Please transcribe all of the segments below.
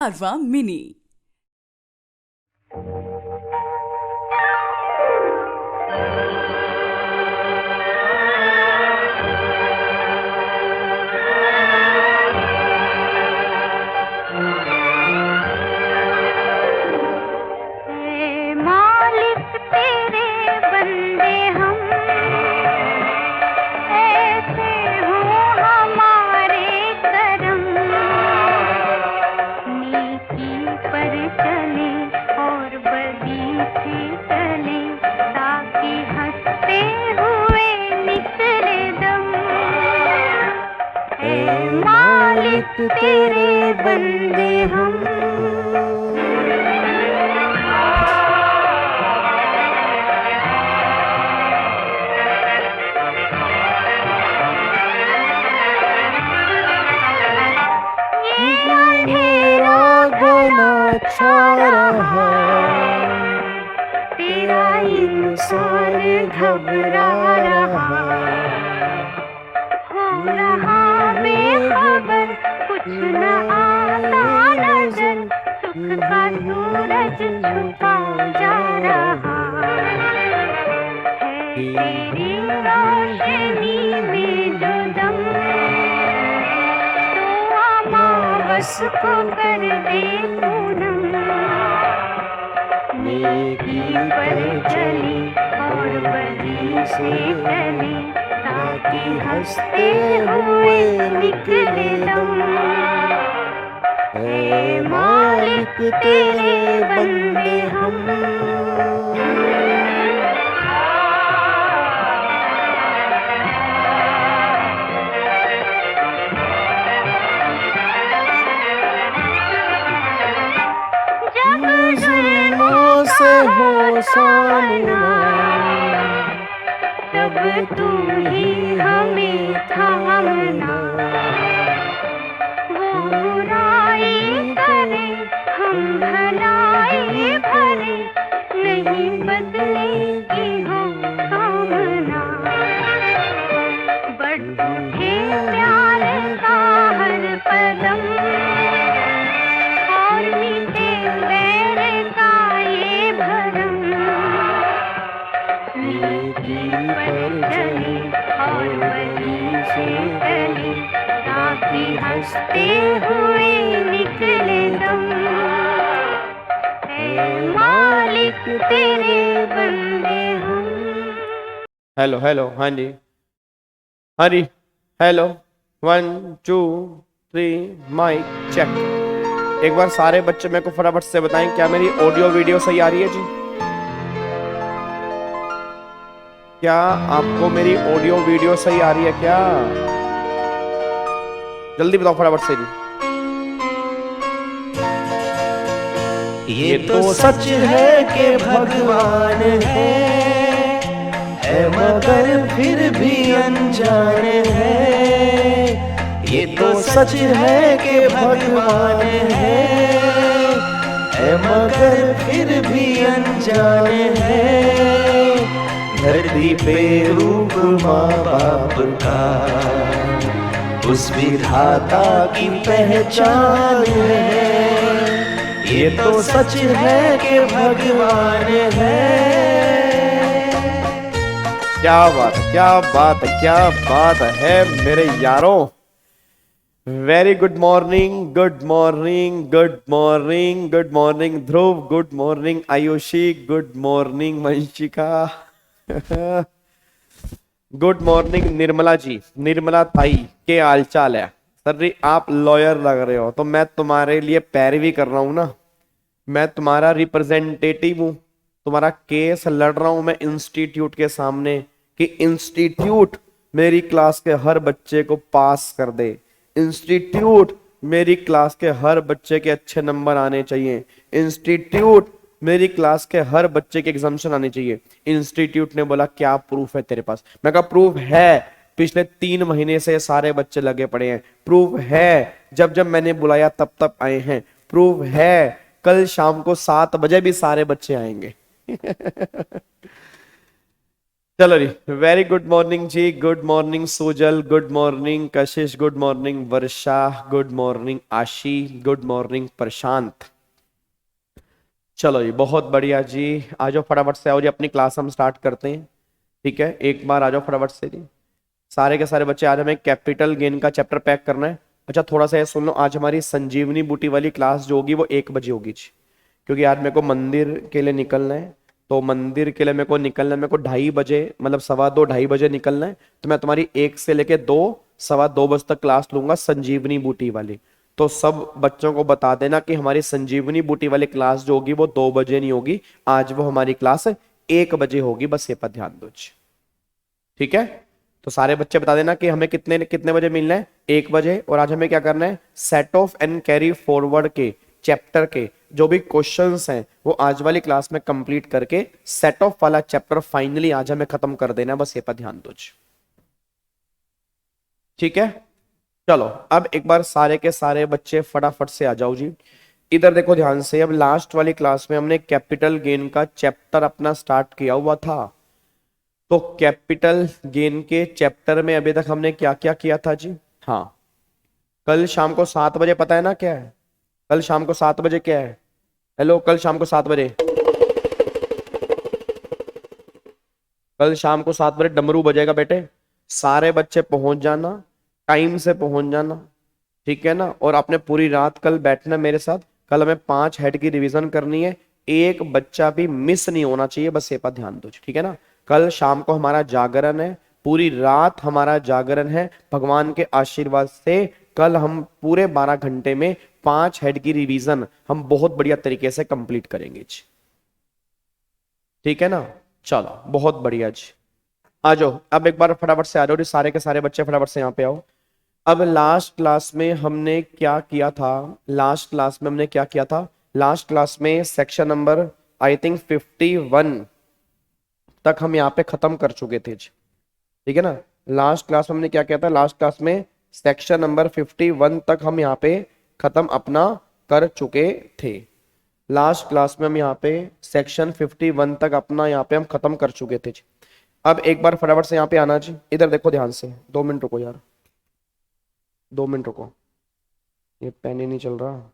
कारवा मिनी। तेरे बंदे हम। मेरा घना छा रहा, तेरा इंसान घबरा रहा, हो रहा बेखबर, कुछ न आता नजर, सुख का सूरज छुपा जा रहा है। तेरी रोशनी में जो दम, तो अमावस को कर दे पूनम। नेकी पर चली और बदी से टली, ताकि हंसते हुए निकले दम। ऐ मालिक तेरे बंदे हम। जब जुल्मों से हो सामना, तब तू ही हमें थामना। वो बुराई करे हम भलाई भरे, नहीं बदलेगी हो कामना। बढ़े प्यार का हर कदम, और मिटे वैर का ये भरम। नेकी पर चली और बदी से टली, ताकि हंसते हुए निकले दम। ऐ मालिक तेरे बंदे हम। हेलो हेलो, हाँ जी हाँ जी, हेलो 1 2 3 माइक चेक। एक बार सारे बच्चे मेरे को फटाफट से बताएं, क्या मेरी ऑडियो वीडियो सही आ रही है जी? क्या आपको मेरी ऑडियो वीडियो सही आ रही है क्या? जल्दी बताओ फटाफट से जी। ये तो सच है कि भगवान है मगर फिर भी अनजान है। ये तो सच है कि भगवान है मगर फिर भी अनजान है। धरती पे रूप माँ बाप का उस विधाता की पहचान है। ये तो सच है कि भगवान है। क्या बात है, क्या बात है, क्या बात है मेरे यारों। Very good morning, good morning, good morning, good morning Dhruv, good morning Ayushi, good morning Vanshika, good morning Nirmala ji, Nirmala Tai, के हाल चाल है? सर जी आप लॉयर लग रहे हो तो मैं तुम्हारे लिए पैरवी कर रहा हूं ना, मैं तुम्हारा रिप्रेजेंटेटिव हूं, तुम्हारा केस लड़ रहा हूं मैं इंस्टीट्यूट के सामने कि इंस्टीट्यूट मेरी क्लास के हर बच्चे को पास कर दे, इंस्टीट्यूट मेरी क्लास के हर बच्चे के अच्छे नंबर आने चाहिए, इंस्टीट्यूट मेरी क्लास के हर बच्चे के एग्जामिनेशन आने चाहिए। इंस्टीट्यूट ने बोला क्या प्रूफ है तेरे पास? मैं कहा प्रूफ है, पिछले 3 महीने से सारे बच्चे लगे पड़े हैं, प्रूफ है जब जब मैंने बुलाया तब तब आए हैं, प्रूफ है कल शाम को 7 बजे भी सारे बच्चे आएंगे। चलो जी, वेरी गुड मॉर्निंग जी, गुड मॉर्निंग सोजल, गुड मॉर्निंग कशिश, गुड मॉर्निंग वर्षा, गुड मॉर्निंग आशी, गुड मॉर्निंग प्रशांत। चलो जी, बहुत बढ़िया जी। आ जाओ फटाफट से, आओ जी, अपनी क्लास हम स्टार्ट करते हैं। ठीक है, एक बार आ जाओ फटाफट से जी। सारे के सारे बच्चे, आज हमें कैपिटल गेन का चैप्टर पैक करना है। अच्छा, थोड़ा सा ये सुन लो, आज हमारी संजीवनी बूटी वाली क्लास जो होगी वो 1 बजे होगी जी, क्योंकि आज मेरे को मंदिर के लिए निकलना है। तो मंदिर के लिए मेरे को निकलना है, मेरे को 2:30 बजे, मतलब 2:15 2:30 बजे निकलना है। तो मैं तुम्हारी 1 से लेके 2 2:15 बजे तक क्लास लूंगा संजीवनी बूटी वाली। तो सब बच्चों को बता देना कि हमारी संजीवनी बूटी वाली क्लास जो होगी वो 2 बजे नहीं होगी, आज वो हमारी क्लास 1 बजे होगी, बस ये पर ध्यान दो जी। ठीक है, तो सारे बच्चे बता देना कि हमें कितने कितने बजे मिलना है, 1 बजे। और आज हमें क्या करना है, set of and carry forward के चैप्टर के जो भी क्वेश्चंस हैं वो आज वाली क्लास में कंप्लीट करके सेट ऑफ वाला चैप्टर फाइनली आज हमें खत्म कर देना है, बस ये पर ध्यान दो जी। ठीक है, चलो अब एक बार सारे के सारे बच्चे फटाफट से आ जाओ जी। इधर देखो ध्यान से, अब लास्ट वाली क्लास में हमने कैपिटल गेन का चैप्टर अपना स्टार्ट किया हुआ था। तो कैपिटल गेन के चैप्टर में अभी तक हमने क्या क्या किया था जी। हाँ, कल शाम को 7 बजे, पता है ना क्या है, कल शाम को 7 बजे क्या है, हेलो, कल शाम को 7 बजे, कल शाम को 7 बजे डमरू बजेगा बेटे। सारे बच्चे पहुंच जाना, टाइम से पहुंच जाना। ठीक है ना, और आपने पूरी रात कल बैठना मेरे साथ। कल हमें 5 हेड की रिवीजन करनी है, एक बच्चा भी मिस नहीं होना चाहिए, बस ये पर ध्यान दो। ठीक है ना, कल शाम को हमारा जागरण है, पूरी रात हमारा जागरण है, भगवान के आशीर्वाद से कल हम पूरे 12 घंटे में 5 हेड की रिवीजन हम बहुत बढ़िया तरीके से कंप्लीट करेंगे जी। ठीक है ना, चलो बहुत बढ़िया जी। आ जाओ, अब एक बार फटाफट से आ जाओ जी, सारे के सारे बच्चे फटाफट से यहाँ पे आओ। अब लास्ट क्लास में हमने क्या किया था, लास्ट क्लास में हमने क्या किया था, लास्ट क्लास में सेक्शन नंबर आई थिंक 51 तक हम यहाँ पे खत्म कर चुके थे जी। ठीक है ना, लास्ट क्लास में हमने क्या किया था, लास्ट क्लास में सेक्शन नंबर 51 तक हम यहाँ पे खत्म अपना कर चुके थे। लास्ट क्लास में हम यहाँ पे सेक्शन 51 तक अपना यहाँ पे हम खत्म कर चुके थे जी। अब एक बार फटाफट से यहाँ पे आना जी, इधर देखो ध्यान से, 2 मिनट रुको यार, 2 मिनट रुको, ये पेन ही नहीं चल रहा।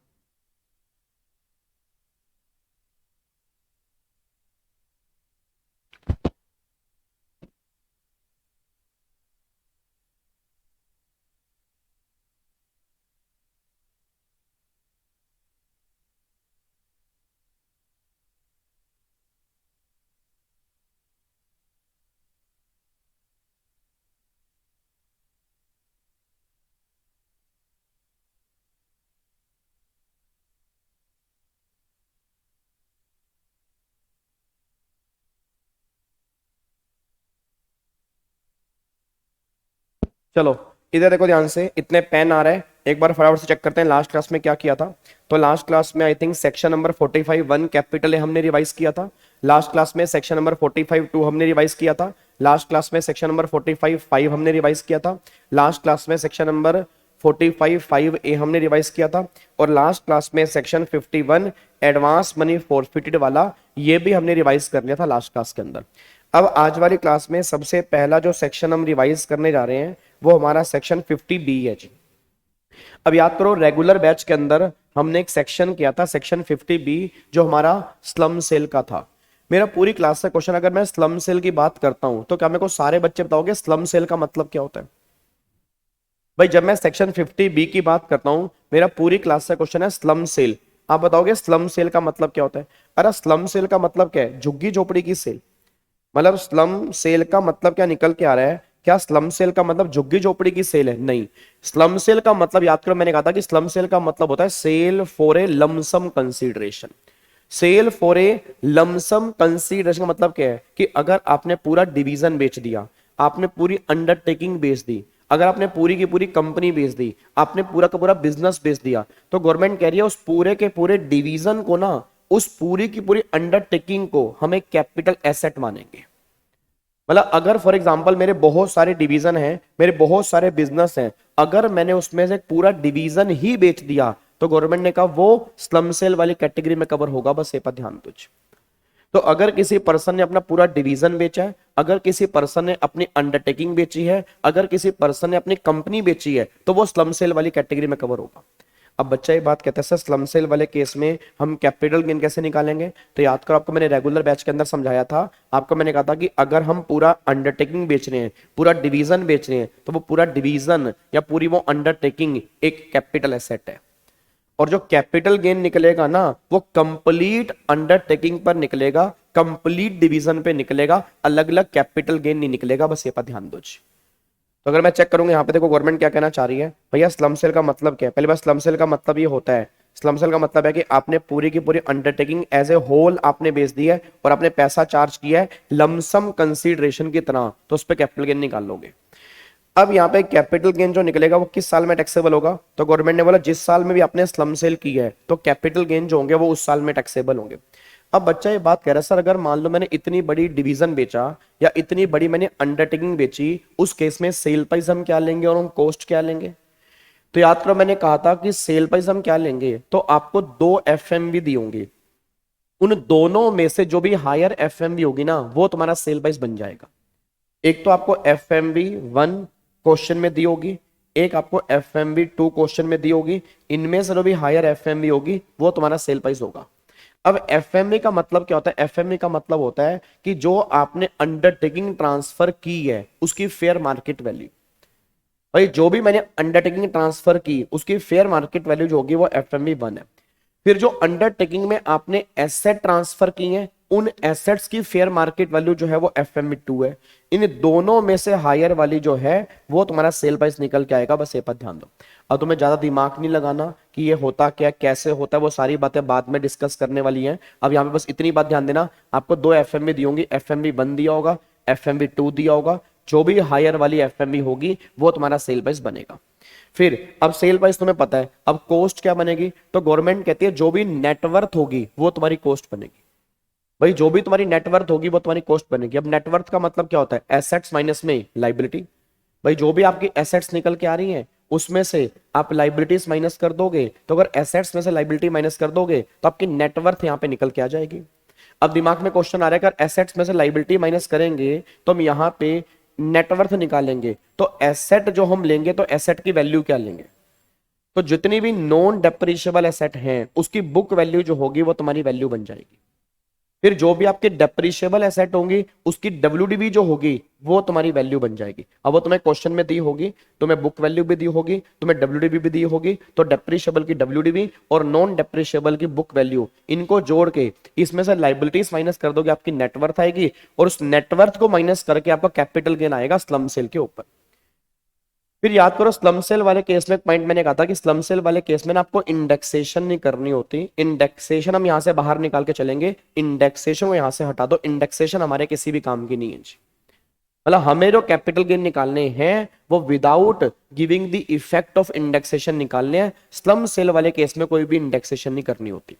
चलो इधर देखो ध्यान से, इतने पेन आ रहे हैं, एक बार फटाफट से चेक करते हैं लास्ट क्लास में क्या किया था। तो लास्ट क्लास में I think section number 45 1 capital हमने रिवाइज किया था। लास्ट क्लास में सेक्शन नंबर 45 2 हमने रिवाइज किया था। लास्ट क्लास में सेक्शन नंबर 45 5 हमने रिवाइज किया था। लास्ट क्लास में सेक्शन नंबर 45 5 ए हमने रिवाइज किया था। और लास्ट क्लास में सेक्शन 51 एडवांस मनी फॉरफिटेड वाला ये भी हमने रिवाइज कर लिया था लास्ट क्लास के अंदर। अब आज वाली क्लास में सबसे पहला जो सेक्शन हम रिवाइज करने जा रहे हैं वो हमारा सेक्शन 50B है जी। अब याद करो, रेगुलर बैच के अंदर हमने एक सेक्शन किया था, सेक्शन 50B, जो हमारा स्लम सेल का था। मेरा पूरी क्लास से क्वेश्चन, अगर मैं स्लम सेल की बात करता हूं तो क्या मेरे को सारे बच्चे बताओगे स्लम सेल का मतलब क्या होता है? भाई जब मैं सेक्शन 50B की बात करता हूं, मेरा पूरी क्लास से क्वेश्चन है स्लम सेल, आप बताओगे स्लम सेल का मतलब क्या होता है? अरे स्लम सेल का मतलब क्या है? झुग्गी झोपड़ी की सेल। मतलब स्लम सेल का मतलब क्या निकल के आ रहा है, क्या स्लम सेल का मतलब झुग्गी झोपड़ी की सेल है? नहीं, स्लम सेल का मतलब याद करो, मैंने कहा था कि स्लम सेल का मतलब होता है sale for a lump sum consideration. Sale for a lump sum consideration का मतलब क्या है कि अगर आपने पूरा डिवीजन बेच दिया, आपने पूरी अंडरटेकिंग बेच दी, अगर आपने पूरी की पूरी कंपनी बेच दी, आपने पूरा का पूरा बिजनेस बेच दिया, तो गवर्नमेंट कह रही है उस पूरे के पूरे डिवीजन को ना, उस पूरी की पूरी अंडरटेकिंग को हमें कैपिटल एसेट मानेंगे। मतलब अगर फॉर एग्जांपल मेरे बहुत सारे डिवीजन हैं, मेरे बहुत सारे बिजनेस हैं, अगर मैंने उसमें से पूरा डिवीजन ही बेच दिया तो गवर्नमेंट ने कहा वो स्लम सेल वाली कैटेगरी में कवर होगा, बस ये पर ध्यान दो। तो अगर किसी पर्सन ने अपना पूरा डिवीजन बेचा है, अगर किसी पर्सन ने अपनी अंडरटेकिंग बेची है, अगर किसी पर्सन ने अपनी कंपनी बेची है, तो वो स्लम सेल वाली कैटेगरी में कवर होगा। अब बच्चा ये बात कहता है सर स्लम सेल वाले केस में हम कैपिटल गेन कैसे निकालेंगे? तो याद करो, आपको मैंने रेगुलर बैच के अंदर समझाया था, आपको मैंने कहा था कि अगर हम पूरा अंडरटेकिंग बेच रहे हैं, पूरा डिवीजन बेच रहे हैं, तो वो पूरा डिवीजन या पूरी वो अंडरटेकिंग एक कैपिटल एसेट है, और जो कैपिटल गेन निकलेगा ना वो कंप्लीट अंडरटेकिंग पर निकलेगा, कंप्लीट डिवीजन पे निकलेगा, अलग अलग कैपिटल गेन नहीं निकलेगा। बस ये पर ध्यान दो जी। तो अगर मैं चेक करूंगा यहाँ पे, देखो गवर्नमेंट क्या कहना चाह रही है, भैया स्लम सेल का मतलब क्या है? पहले बार स्लम सेल का मतलब ये होता है, स्लम सेल का मतलब है कि आपने पूरी की पूरी अंडरटेकिंग एज ए होल आपने बेच दी है और आपने पैसा चार्ज किया है लमसम कंसीडरेशन की तरह, तो उस पर कैपिटल गेन निकाल लोगे। अब यहाँ पे कैपिटल गेन जो निकलेगा वो किस साल में टैक्सेबल होगा? तो गवर्नमेंट ने बोला जिस साल में भी आपने स्लम सेल की है तो कैपिटल गेन जो होंगे वो उस साल में टैक्सेबल होंगे। अब बच्चा ये बात कह रहा है सर अगर मान लो मैंने इतनी बड़ी डिवीजन बेचा या इतनी बड़ी मैंने अंडरटेकिंग बेची, उस केस में सेल प्राइस हम क्या लेंगे और हम कॉस्ट क्या लेंगे? तो याद करो मैंने कहा था कि सेल प्राइस हम क्या लेंगे, तो आपको 2 एफएमवी दी होंगी, उन दोनों में से जो भी हायर एफएमवी होगी ना वो तुम्हारा सेल प्राइस बन जाएगा। एक तो आपको एफएमवी 1 क्वेश्चन में दी होगी, एक आपको एफएमवी 2 क्वेश्चन में दी होगी, इनमें से जो भी हायर एफएमवी होगी वो तुम्हारा सेल प्राइस होगा। अब एफएमवी का मतलब क्या होता है? एफएमवी का मतलब होता है कि जो आपने अंडरटेकिंग ट्रांसफर की है उसकी फेयर मार्केट वैल्यू। भाई जो भी मैंने अंडरटेकिंग ट्रांसफर की उसकी फेयर मार्केट वैल्यू जो होगी वो एफएमवी 1 है। फिर जो अंडरटेकिंग में आपने एसेट ट्रांसफर की है उन एसेट्स की फेयर मार्केट वैल्यू जो है वो एफएमवी 2 है। इन दोनों में से हायर वाली जो है वो तुम्हारा सेल प्राइस निकल के आएगा। बस ये पर ध्यान दो। अब तुम्हें ज्यादा दिमाग नहीं लगाना कि ये होता क्या, कैसे होता है, वो सारी बातें बाद में डिस्कस करने वाली हैं। अब यहाँ पे बस इतनी बात ध्यान देना, आपको 2 एफएमवी दी होंगी, एफएमवी 1 दिया होगा, एफएमवी 2 दिया होगा, जो भी हायर वाली एफएमवी होगी वो तुम्हारा सेल प्राइस बनेगा। फिर अब सेल प्राइस तुम्हें पता है, अब कॉस्ट क्या बनेगी? तो गवर्नमेंट कहती है जो भी नेटवर्थ होगी वो तुम्हारी कॉस्ट बनेगी। भाई जो भी तुम्हारी नेटवर्थ होगी वो तुम्हारी कॉस्ट बनेगी। अब नेटवर्थ का मतलब क्या होता है? एसेट्स माइनस में लाइबिलिटी। भाई जो भी आपकी एसेट्स निकल के आ रही हैं उसमें से आप लाइबिलिटीज माइनस कर दोगे, तो अगर एसेट्स में से लाइबिलिटी माइनस कर दोगे तो आपकी नेटवर्थ यहाँ पे निकल के आ जाएगी। अब दिमाग में क्वेश्चन आ रहा है अगर एसेट्स में से लाइबिलिटी माइनस करेंगे तो हम यहाँ पे नेटवर्थ निकालेंगे, तो एसेट जो हम लेंगे तो एसेट की वैल्यू क्या लेंगे? तो जितनी भी नॉन डेप्रिशिएबल एसेट हैं उसकी बुक वैल्यू जो होगी वो तुम्हारी वैल्यू बन जाएगी। फिर जो भी आपके डेप्रिशिएबल एसेट होंगी उसकी डब्ल्यूडीवी जो होगी वो तुम्हारी वैल्यू बन जाएगी। अब वो तुम्हें क्वेश्चन में दी होगी, तुम्हें बुक वैल्यू भी दी होगी, तुम्हें डब्ल्यूडीवी भी दी होगी, तो डेप्रिशिएबल की डब्ल्यूडीवी और नॉन डेप्रिशिएबल की बुक वैल्यू इनको जोड़ के इसमें से लाइबिलिटीज माइनस कर दोगे, आपकी नेटवर्थ आएगी, और उस नेटवर्थ को माइनस करके आपका कैपिटल गेन आएगा स्लम सेल के ऊपर। फिर याद करो स्लम सेल वाले केस में एक पॉइंट मैंने कहा था कि स्लम सेल वाले केस में ना आपको इंडेक्सेशन नहीं करनी होती। इंडेक्सेशन हम यहां से बाहर निकाल के चलेंगे, इंडेक्सेशन को यहां से हटा दो। इंडेक्सेशन हमारे किसी भी काम की नहीं है जी। मतलब हमें जो कैपिटल गेन निकालने हैं वो without giving the effect of indexation निकालने हैं। स्लम सेल वाले केस में कोई भी इंडेक्सेशन नहीं करनी होती।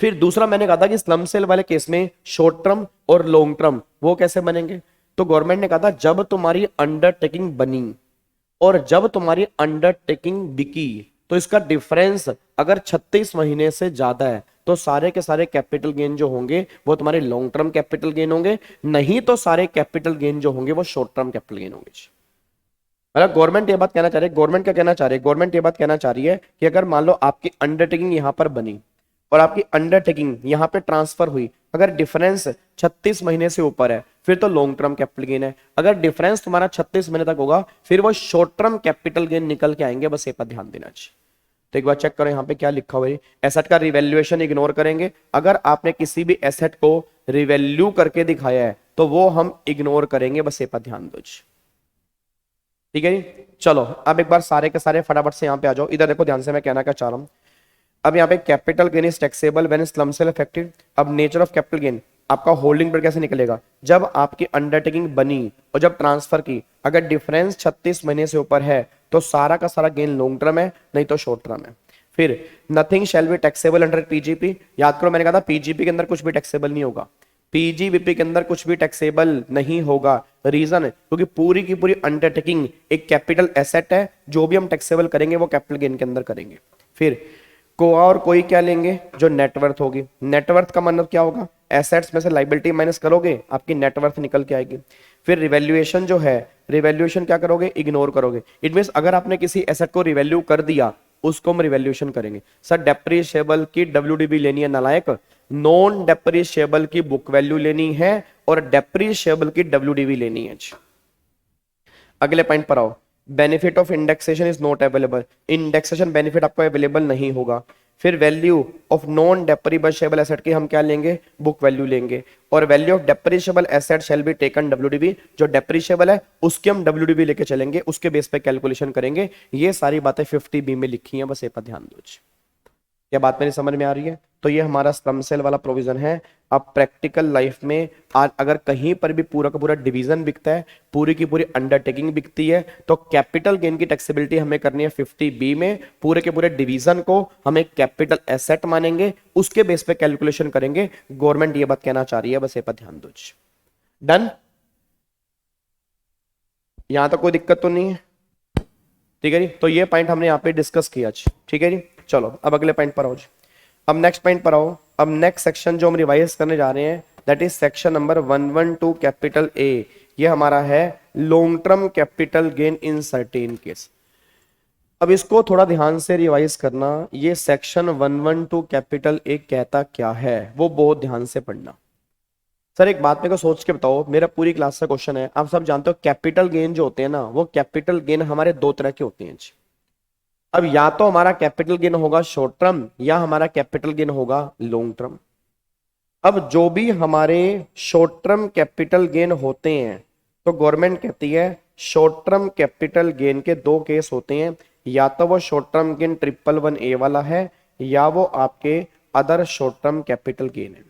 फिर दूसरा मैंने कहा था कि स्लम सेल वाले केस में शॉर्ट टर्म और लॉन्ग टर्म वो कैसे बनेंगे? तो गवर्नमेंट ने कहा था जब तुम्हारी अंडरटेकिंग बनी और जब तुम्हारी अंडरटेकिंग बिकी तो इसका डिफरेंस अगर 36 महीने से ज्यादा है तो सारे के सारे कैपिटल गेन जो होंगे वो तुम्हारे लॉन्ग टर्म कैपिटल गेन होंगे, नहीं तो सारे कैपिटल गेन जो होंगे वो शॉर्ट टर्म कैपिटल गेन होंगे। मतलब गवर्नमेंट ये बात कहना चाह रही है, गवर्नमेंट क्या कहना चाह रही है? गवर्नमेंट ये बात कहना चाह रही है कि अगर मान लो आपकी अंडरटेकिंग यहां पर बनी और आपकी अंडरटेकिंग यहां पे ट्रांसफर हुई, अगर डिफरेंस 36 महीने से ऊपर है फिर तो लॉन्ग टर्म कैपिटल गेन है। अगर डिफरेंस तुम्हारा 36 महीने तक होगा फिर वो शॉर्ट टर्म कैपिटल गेन निकल के आएंगे। बस ये पर ध्यान देना चाहिए। तो एक बार चेक करें यहाँ पे क्या लिखा हुआ है। एसेट का रिवैल्यूएशन इग्नोर करेंगे। अगर आपने किसी भी एसेट को रिवैल्यू करके दिखाया है तो वो हम इग्नोर करेंगे। बस ये पर ध्यान दो। ठीक है जी, चलो अब एक बार सारे के सारे फटाफट से यहाँ पे आ जाओ। इधर देखो ध्यान से, मैं कहना क्या चाह रहा हूँ। अब यहाँ पे capital gain is taxable when slump sale affected. अब नेचर ऑफ कैपिटल गेन आपका होल्डिंग पर कैसे निकलेगा? जब आपकी अंडरटेकिंग बनी और जब ट्रांसफर की, अगर डिफरेंस 36 महीने से ऊपर है तो सारा का सारा गेन लॉन्ग टर्म है, नहीं तो शॉर्ट टर्म है। फिर nothing shall be taxable under PGP. याद करो मैंने कहा था पीजीपी के अंदर कुछ भी टैक्सेबल नहीं होगा, पीजीबीपी के अंदर कुछ भी टैक्सेबल नहीं होगा। रीजन है क्योंकि पूरी की पूरी अंडरटेकिंग एक कैपिटल एसेट है, जो भी हम टैक्सेबल करेंगे वो कैपिटल गेन के अंदर करेंगे। फिर कोआ और कोई क्या लेंगे? जो नेटवर्थ होगी। नेटवर्थ का मतलब क्या होगा? एसेट्स में से लाइबिलिटी माइनस करोगे, आपकी नेटवर्थ निकल के आएगी। फिर रिवैल्यूएशन जो है, रिवैल्यूएशन क्या करोगे, इग्नोर करोगे। इट मींस अगर आपने किसी एसेट को रिवैल्यू कर दिया उसको हम रिवैल्यूएशन करेंगे। सर डेप्रिशिएबल की डब्ल्यूडीबी लेनी है नालायक, नॉन डेप्रिशिएबल की बुक वैल्यू लेनी है और डेप्रिशिएबल की डब्ल्यूडीबी लेनी है। अगले पॉइंट पर आओ, benefit of indexation is not available, indexation benefit आपको अवेलेबल नहीं होगा। फिर value of non depreciable asset की हम क्या लेंगे, बुक वैल्यू लेंगे। और value of depreciable asset shall be taken WDV, जो डेप्रिशिएबल है उसकी हम डब्ल्यूडीबी लेके चलेंगे, उसके बेस पे कैलकुलेशन करेंगे। ये सारी बातें 50B में लिखी हैं, बस ये पर ध्यान दो। क्या बात मेरी समझ में आ रही है? तो ये हमारा स्लम सेल वाला प्रोविजन है। अब प्रैक्टिकल लाइफ में आज अगर कहीं पर भी पूरा का पूरा डिवीजन बिकता है, पूरी की पूरी अंडरटेकिंग बिकती है, तो कैपिटल गेन की टैक्सेबिलिटी हमें करनी है 50B में। पूरे के पूरे डिवीजन को हम एक कैपिटल एसेट मानेंगे, उसके बेस पे कैलकुलेशन करेंगे। गवर्नमेंट ये बात कहना चाह रही है, बस ये पर ध्यान दो। डन? यहां तक कोई दिक्कत तो नहीं है? ठीक है जी, तो ये पॉइंट हमने यहाँ पे डिस्कस किया। ठीक है जी, चलो अब अगले पॉइंट पर आओ जी। अब नेक्स्ट पॉइंट पर आओ। अब नेक्स्ट सेक्शन जो हम रिवाइज करने जा रहे हैं that is section number 112 capital A. ये हमारा है long term capital gain in certain case. अब इसको थोड़ा ध्यान से रिवाइज करना, ये सेक्शन 112 कैपिटल ए कहता क्या है वो बहुत ध्यान से पढ़ना। सर एक बात मेरे को सोच के बताओ, मेरा पूरी क्लास का क्वेश्चन है, आप सब जानते हो कैपिटल गेन जो होते हैं ना, वो कैपिटल गेन हमारे दो तरह के होते हैं। अब या तो हमारा कैपिटल गेन होगा शॉर्ट टर्म या हमारा कैपिटल गेन होगा लॉन्ग टर्म। अब जो भी हमारे शॉर्ट टर्म कैपिटल गेन होते हैं तो गवर्नमेंट कहती है शॉर्ट टर्म कैपिटल गेन के दो केस होते हैं, या तो वो शॉर्ट टर्म गेन 111A वाला है या वो आपके other short term capital gain है।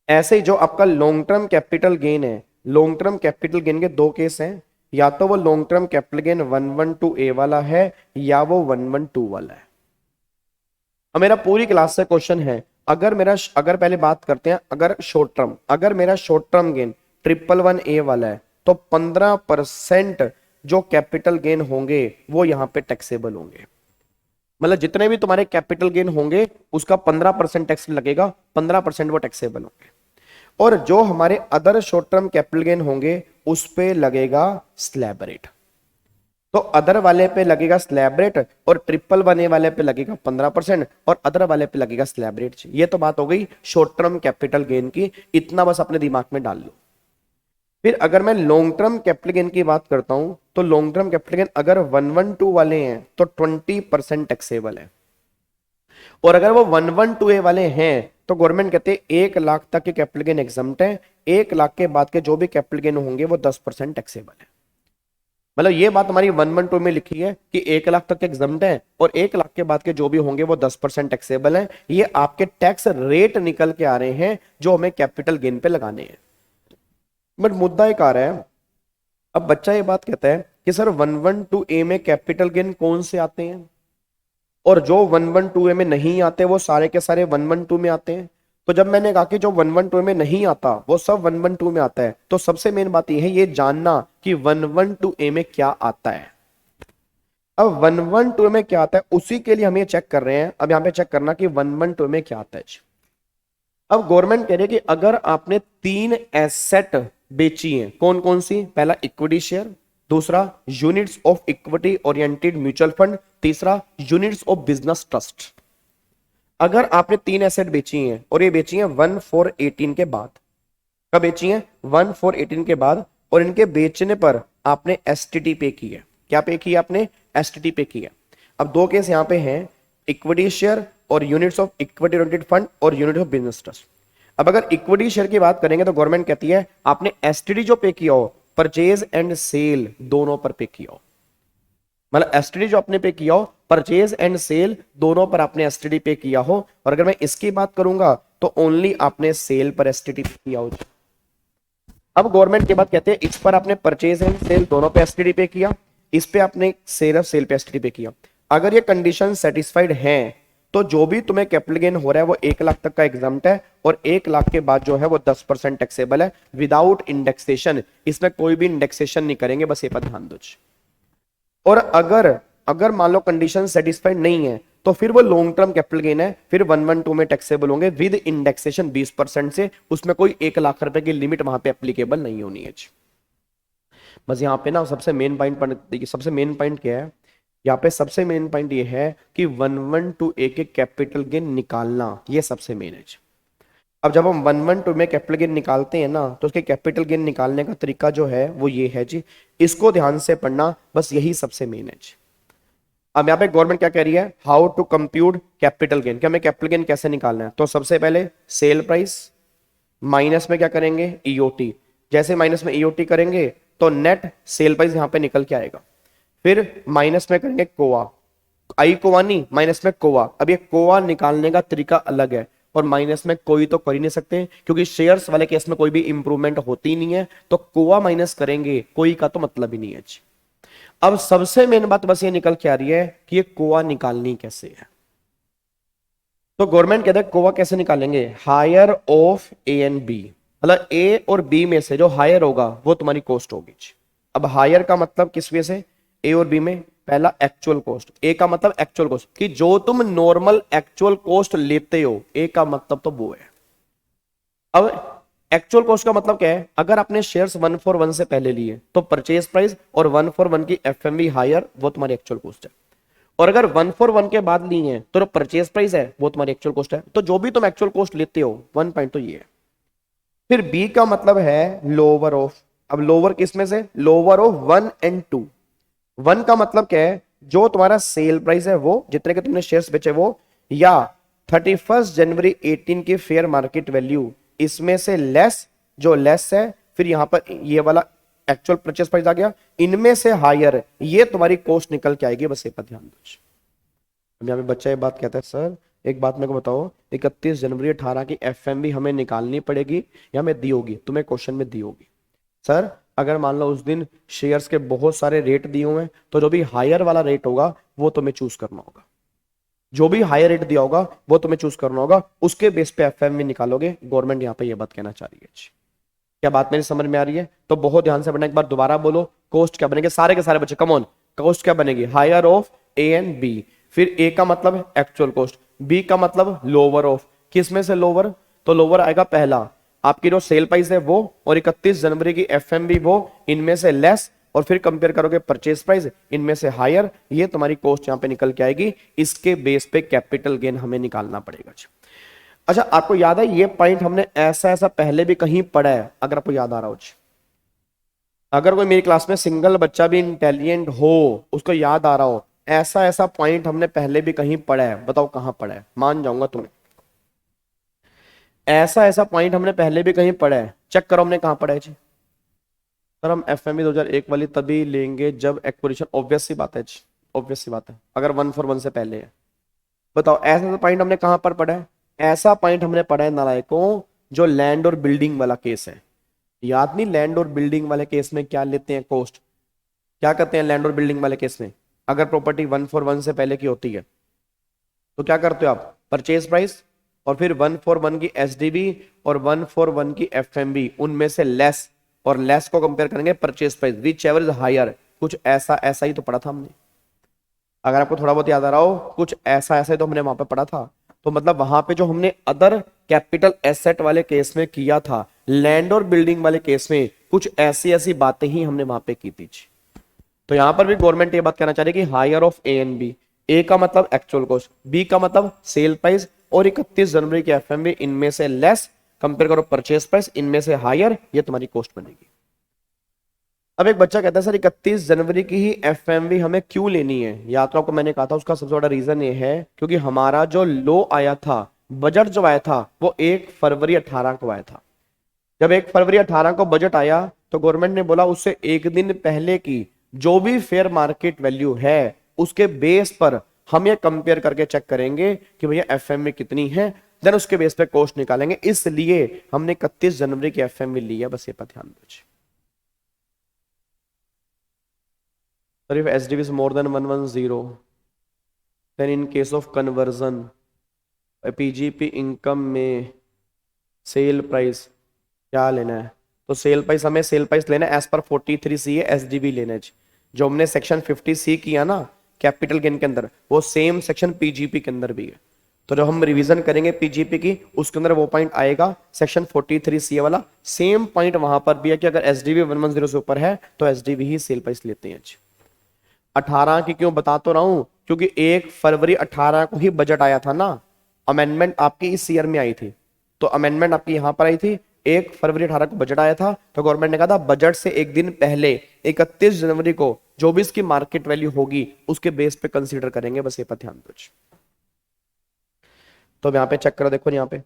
ऐसे ही जो आपका लॉन्ग टर्म कैपिटल गेन है, लॉन्ग टर्म कैपिटल गेन के दो केस हैं, या तो वो long term capital gain 112A वाला है या वो 112 वाला है। अब मेरा पूरी क्लास से क्वेश्चन है, अगर पहले बात करते हैं, अगर मेरा शॉर्ट टर्म गेन 111A वाला है तो 15% जो कैपिटल गेन होंगे वो यहां पे टैक्सेबल होंगे। मतलब जितने भी तुम्हारे कैपिटल गेन होंगे उसका 15% टैक्स लगेगा, 15% वो टैक्सेबल होंगे। और जो हमारे other short term capital gain होंगे उस पे लगेगा स्लैब रेट। तो अदर वाले पे लगेगा स्लैब रेट और 111A वाले पे लगेगा 15% और अदर वाले पे लगेगा स्लैब रेट। ये तो बात हो गई शॉर्ट टर्म कैपिटल गेन की, इतना बस अपने दिमाग में डाल लो। फिर अगर मैं लॉन्ग टर्म कैपिटल गेन की बात करता हूं तो लॉन्ग टर्म कैपिटल गेन अगर 112 वाले हैं तो 20% टैक्सेबल है, और अगर वो 112A वाले हैं तो गवर्नमेंट कहते हैं 1 लाख तक के कैपिटल गेन एग्जम्प्ट है, 1 लाख के बाद के जो भी कैपिटल गेन होंगे वो 10% टैक्सेबल है। मतलब ये बात हमारी 112 में लिखी है कि 1 लाख तक एग्जम्प्ट है और 1 लाख के बाद के जो भी होंगे वो 10% टैक्सेबल है। ये आपके टैक्स रेट निकल के आ रहे हैं जो हमें कैपिटल गेन पे लगाने हैं। बट मुद्दा एक आ रहा है, अब बच्चा ये बात कहता है कि सर 112A में कैपिटल गेन कौन से आते हैं, और जो 112A में नहीं आते वो सारे के सारे 112 में आते हैं। तो जब मैंने कहा कि जो 112 में नहीं आता वो सब 112 में आता है, तो सबसे मेन बात यह है ये जानना कि 112A में क्या आता है। अब 112 में क्या आता है उसी के लिए हम ये चेक कर रहे हैं। अब यहां पे चेक करना कि 112 में क्या आता है। अब गवर्नमेंट कह रही है कि अगर आपने 3 एसेट बेची है, कौन कौन सी, पहला इक्विटी शेयर, दूसरा units of equity oriented mutual fund, तीसरा यूनिट्स ऑफ बिजनेस ट्रस्ट। अगर आपने 3 एसेट बेची हैं और ये बेची हैं 1/4/18 के बाद, कब बेची हैं 1/4/18 के बाद, और इनके बेचने पर आपने एसटीटी पे की है। क्या पे की है आपने, एसटीटी पे की है। अब दो केस यहां पे हैं, इक्विटी शेयर और units of equity oriented fund और यूनिट ऑफ बिजनेस ट्रस्ट। अब अगर इक्विटी शेयर की बात करेंगे तो गवर्नमेंट कहती है आपने एसटीडी जो पे किया हो, परचेज एंड सेल दोनों पर पे किया हो। मतलब एसटीडी जो आपने पे किया हो, परचेज एंड सेल दोनों पर आपने एसटीडी पे किया हो। और अगर मैं इसकी बात करूंगा तो ओनली आपने सेल पर एसटीडी पे किया हो। अब गवर्नमेंट के बाद कहते हैं इस पर आपने परचेज एंड सेल दोनों पे एसटीडी पे किया, इस पे आपने सेल पे एसटीडी पे किया। अगर ये कंडीशन सेटिस्फाइड है तो जो भी तुम्हें कैपिटल गेन हो रहा है वो 1 लाख तक का एग्जाम्प्ट है, और 1 लाख के बाद जो है वो 10% टैक्सेबल है विदाउट इंडेक्सेशन। इसमें कोई भी इंडेक्सेशन नहीं करेंगे, बस ये पर ध्यान दो। और अगर मान लो कंडीशन सेटिस्फाइड नहीं है तो फिर वो लॉन्ग टर्म कैपिटल गेन है, फिर 112 में टैक्सेबल होंगे विद इंडेक्सेशन 20% से, उसमें कोई 1 लाख रुपए की लिमिट वहां पे एप्लीकेबल नहीं होनी है। बस यहाँ पे ना सबसे मेन पॉइंट, सबसे मेन पॉइंट क्या है यहाँ पे, सबसे मेन पॉइंट ये है कि 112 के कैपिटल गेन निकालना, ये सबसे मेन है। अब जब हम 112 में कैपिटल गेन निकालते हैं ना, तो उसके कैपिटल गेन निकालने का तरीका जो है वो ये है जी, इसको ध्यान से पढ़ना, बस यही सबसे मेन है जी। अब यहाँ पे गवर्नमेंट क्या कह रही है, how to compute capital gain, कि हमें कैपिटल गेन कैसे निकालना है। तो सबसे पहले सेल प्राइस माइनस में क्या करेंगे, ईओटी। जैसे माइनस में ईओटी करेंगे तो नेट सेल प्राइस यहाँ पे निकल के आएगा। फिर माइनस में करेंगे कोआ, आई कोआ नहीं, माइनस में कोआ। अब ये कोआ निकालने का तरीका अलग है, और माइनस में कोई तो कर ही नहीं सकते, क्योंकि शेयर्स वाले केस में कोई भी इंप्रूवमेंट होती नहीं है, तो कोआ माइनस करेंगे, कोई का तो मतलब ही नहीं है। अब सबसे मेन बात बस ये निकल के आ रही है कि ये कोआ निकालनी कैसे है। तो गवर्नमेंट कहता है कोआ कैसे निकालेंगे, higher of A and B, मतलब ए और बी में से जो हायर होगा वो तुम्हारी कॉस्ट होगी। अब हायर का मतलब किस वे से, ए और बी में पहला एक्चुअल कॉस्ट, ए का मतलब एक्चुअल कॉस्ट, कि जो तुम नॉर्मल एक्चुअल कॉस्ट लेते हो, ए का मतलब तो वो है। अब एक्चुअल कॉस्ट का मतलब क्या है, अगर आपने शेयर्स 141 से पहले लिए तो परचेज प्राइस और 141 की एफएमवी हायर, वो तुम्हारी एक्चुअल कॉस्ट है। और अगर 141 के बाद ली है तो परचेज प्राइस है, वो तुम्हारी एक्चुअल कॉस्ट है। तो जो भी तुम एक्चुअल कॉस्ट लेते हो, 1 पॉइंट तो ये है। फिर बी का मतलब है लोअर ऑफ। अब लोअर किस में से, लोअर ऑफ 1 एंड 2। 1 का मतलब क्या है, जो तुम्हारा सेल प्राइस है वो, जितने के तुमने शेयर्स बेचे वो, या 31 जनवरी 18 की फेयर मार्केट वैल्यू, इसमें से लेस, जो लेस है, फिर यहां पर ये वाला एक्चुअल परचेस प्राइस आ गया, इनमें से हायर, ये तुम्हारी कॉस्ट निकल के आएगी। बस ये पर ध्यान दो। अब यहाँ पे बच्चा ये बात कहता है, सर एक बात मेरे को बताओ, 31 जनवरी 18 की एफएमवी हमें निकालनी पड़ेगी या हमें दी होगी, तुम्हें क्वेश्चन में दी होगी। सर अगर मान लो उस दिन शेयर्स के बहुत सारे रेट दिए हुए हैं, तो जो भी हायर वाला रेट होगा वो तुम्हें चूज करना होगा, जो भी हायर रेट दिया होगा वो तुम्हें चूज करना होगा, उसके बेस पे एफएमवी निकालोगे। गवर्नमेंट यहाँ पे ये बात कहना चाह रही है। क्या बात मेरी समझ में आ रही है? तो बहुत ध्यान से पढ़ना, एक बार दोबारा बोलो, कोस्ट क्या बनेंगे सारे के सारे बच्चे, कम ऑन, कोस्ट क्या बनेगी, higher of A and B. फिर ए का मतलब एक्चुअल कॉस्ट, बी का मतलब लोअर ऑफ, किस में से लोअर, तो लोअर आएगा पहला आपकी जो सेल प्राइस है वो, और 31 जनवरी की एफएमवी वो, इनमें से लेस, और फिर कंपेयर करोगे परचेज प्राइस, इनमें से हायर, ये तुम्हारी कॉस्ट यहां पे निकल के आएगी। इसके बेस पे कैपिटल गेन हमें निकालना पड़ेगा। अच्छा आपको याद है ये पॉइंट हमने ऐसा ऐसा पहले भी कहीं पढ़ा है, अगर आपको याद आ रहा हो, अगर कोई मेरी क्लास में सिंगल बच्चा भी इंटेलिजेंट हो, उसको याद आ रहा हो, ऐसा ऐसा पॉइंट हमने पहले भी कहीं पढ़ा है, बताओ कहां पढ़ा है, मान जाऊंगा तुम्हें। ऐसा ऐसा पॉइंट हमने पहले भी कहीं पढ़ा है, चेक करो हमने कहां पढ़ा है जी। सर हम एफएमवी 2001 वाली तभी लेंगे जब एक्विजिशन, ऑब्वियस सी बात है जी, ऑब्वियस सी बात है, अगर 141 से पहले है। बताओ ऐसा ऐसा पॉइंट हमने कहां पर पढ़ा है, ऐसा पॉइंट हमने पढ़ा है नालायकों, जो लैंड और बिल्डिंग वाला केस है। याद नहीं, लैंड और बिल्डिंग वाले केस में क्या लेते हैं कॉस्ट, क्या करते हैं लैंड और बिल्डिंग वाले केस में, अगर प्रॉपर्टी 141 से पहले की होती है तो क्या करते हो आप, परचेज प्राइस और फिर 141 की एसडीबी और 141 की एफएमबी, उनमें से लेस, और लेस को कंपेयर करेंगे purchase price, whichever is higher. कुछ ऐसा ऐसा ही तो पढ़ा था हमने, अगर आपको थोड़ा बहुत याद आ रहा हो, कुछ ऐसा ऐसा ही तो हमने वहां पे पढ़ा था। तो मतलब वहां पे जो हमने अदर कैपिटल एसेट वाले केस में किया था, लैंड और बिल्डिंग वाले केस में कुछ ऐसी ऐसी बातें ही हमने वहां पे की थी। तो यहां पर भी गवर्नमेंट ये बात कहना चाह रही है कि higher of A and B, A का मतलब एक्चुअल कॉस्ट, बी का मतलब सेल प्राइस, और 31 जनवरी के एफएमवी, इनमें से लेस, कंपेयर करो परचेज प्राइस, इनमें से हायर, ये तुम्हारी कॉस्ट बनेगी। अब एक बच्चा कहता है सर 31 जनवरी की ही एफएमवी हमें क्यों लेनी है, या तो आपको मैंने कहा था उसका सबसे बड़ा रीजन ये है क्योंकि हमारा जो लो आया था, बजट जो आया था वो 1 फरवरी 18 को आया था। जब 1 फरवरी 18 को बजट आया तो गवर्नमेंट ने बोला उससे एक दिन पहले की जो भी फेयर मार्केट वैल्यू है उसके बेस पर हम ये कंपेयर करके चेक करेंगे कि भैया एफएमवी कितनी है, देन उसके बेस पे कॉस्ट निकालेंगे। इसलिए हमने 31 जनवरी की एफएमवी ली है, बस ये पर ध्यान दो। Sir, if SDV is more than 110, then in case of conversion, PGP income में सेल प्राइस क्या लेना है, तो सेल प्राइस हमें सेल प्राइस लेना है एज पर 43C है, SDV लेना है जो हमने सेक्शन 50C किया ना, कैपिटल गेन के अंदर, वो सेम सेक्शन पीजीपी के अंदर भी है। तो जब हम रिवीजन करेंगे पीजीपी की, उसके अंदर वो पॉइंट आएगा सेक्शन 43 सी वाला, सेम पॉइंट वहां पर भी है कि अगर एसडीवी 110 से ऊपर है तो एसडीवी ही सेल प्राइस लेते हैं। 18 की क्यों बता तो रहा हूं, क्योंकि 1 फरवरी 18 को ही बजट आया था ना, अमेंडमेंट आपकी इस ईयर में आई थी, तो अमेंडमेंट आपकी यहां पर आई थी, 1 फरवरी 18 को बजट आया था, तो गवर्नमेंट ने कहा था बजट से एक दिन पहले 31 जनवरी को जो भी इसकी मार्केट वैल्यू होगी उसके बेस पे कंसीडर करेंगे, बस ये पर ध्यान दो। तो यहाँ पे चेक करो, देखो यहाँ पे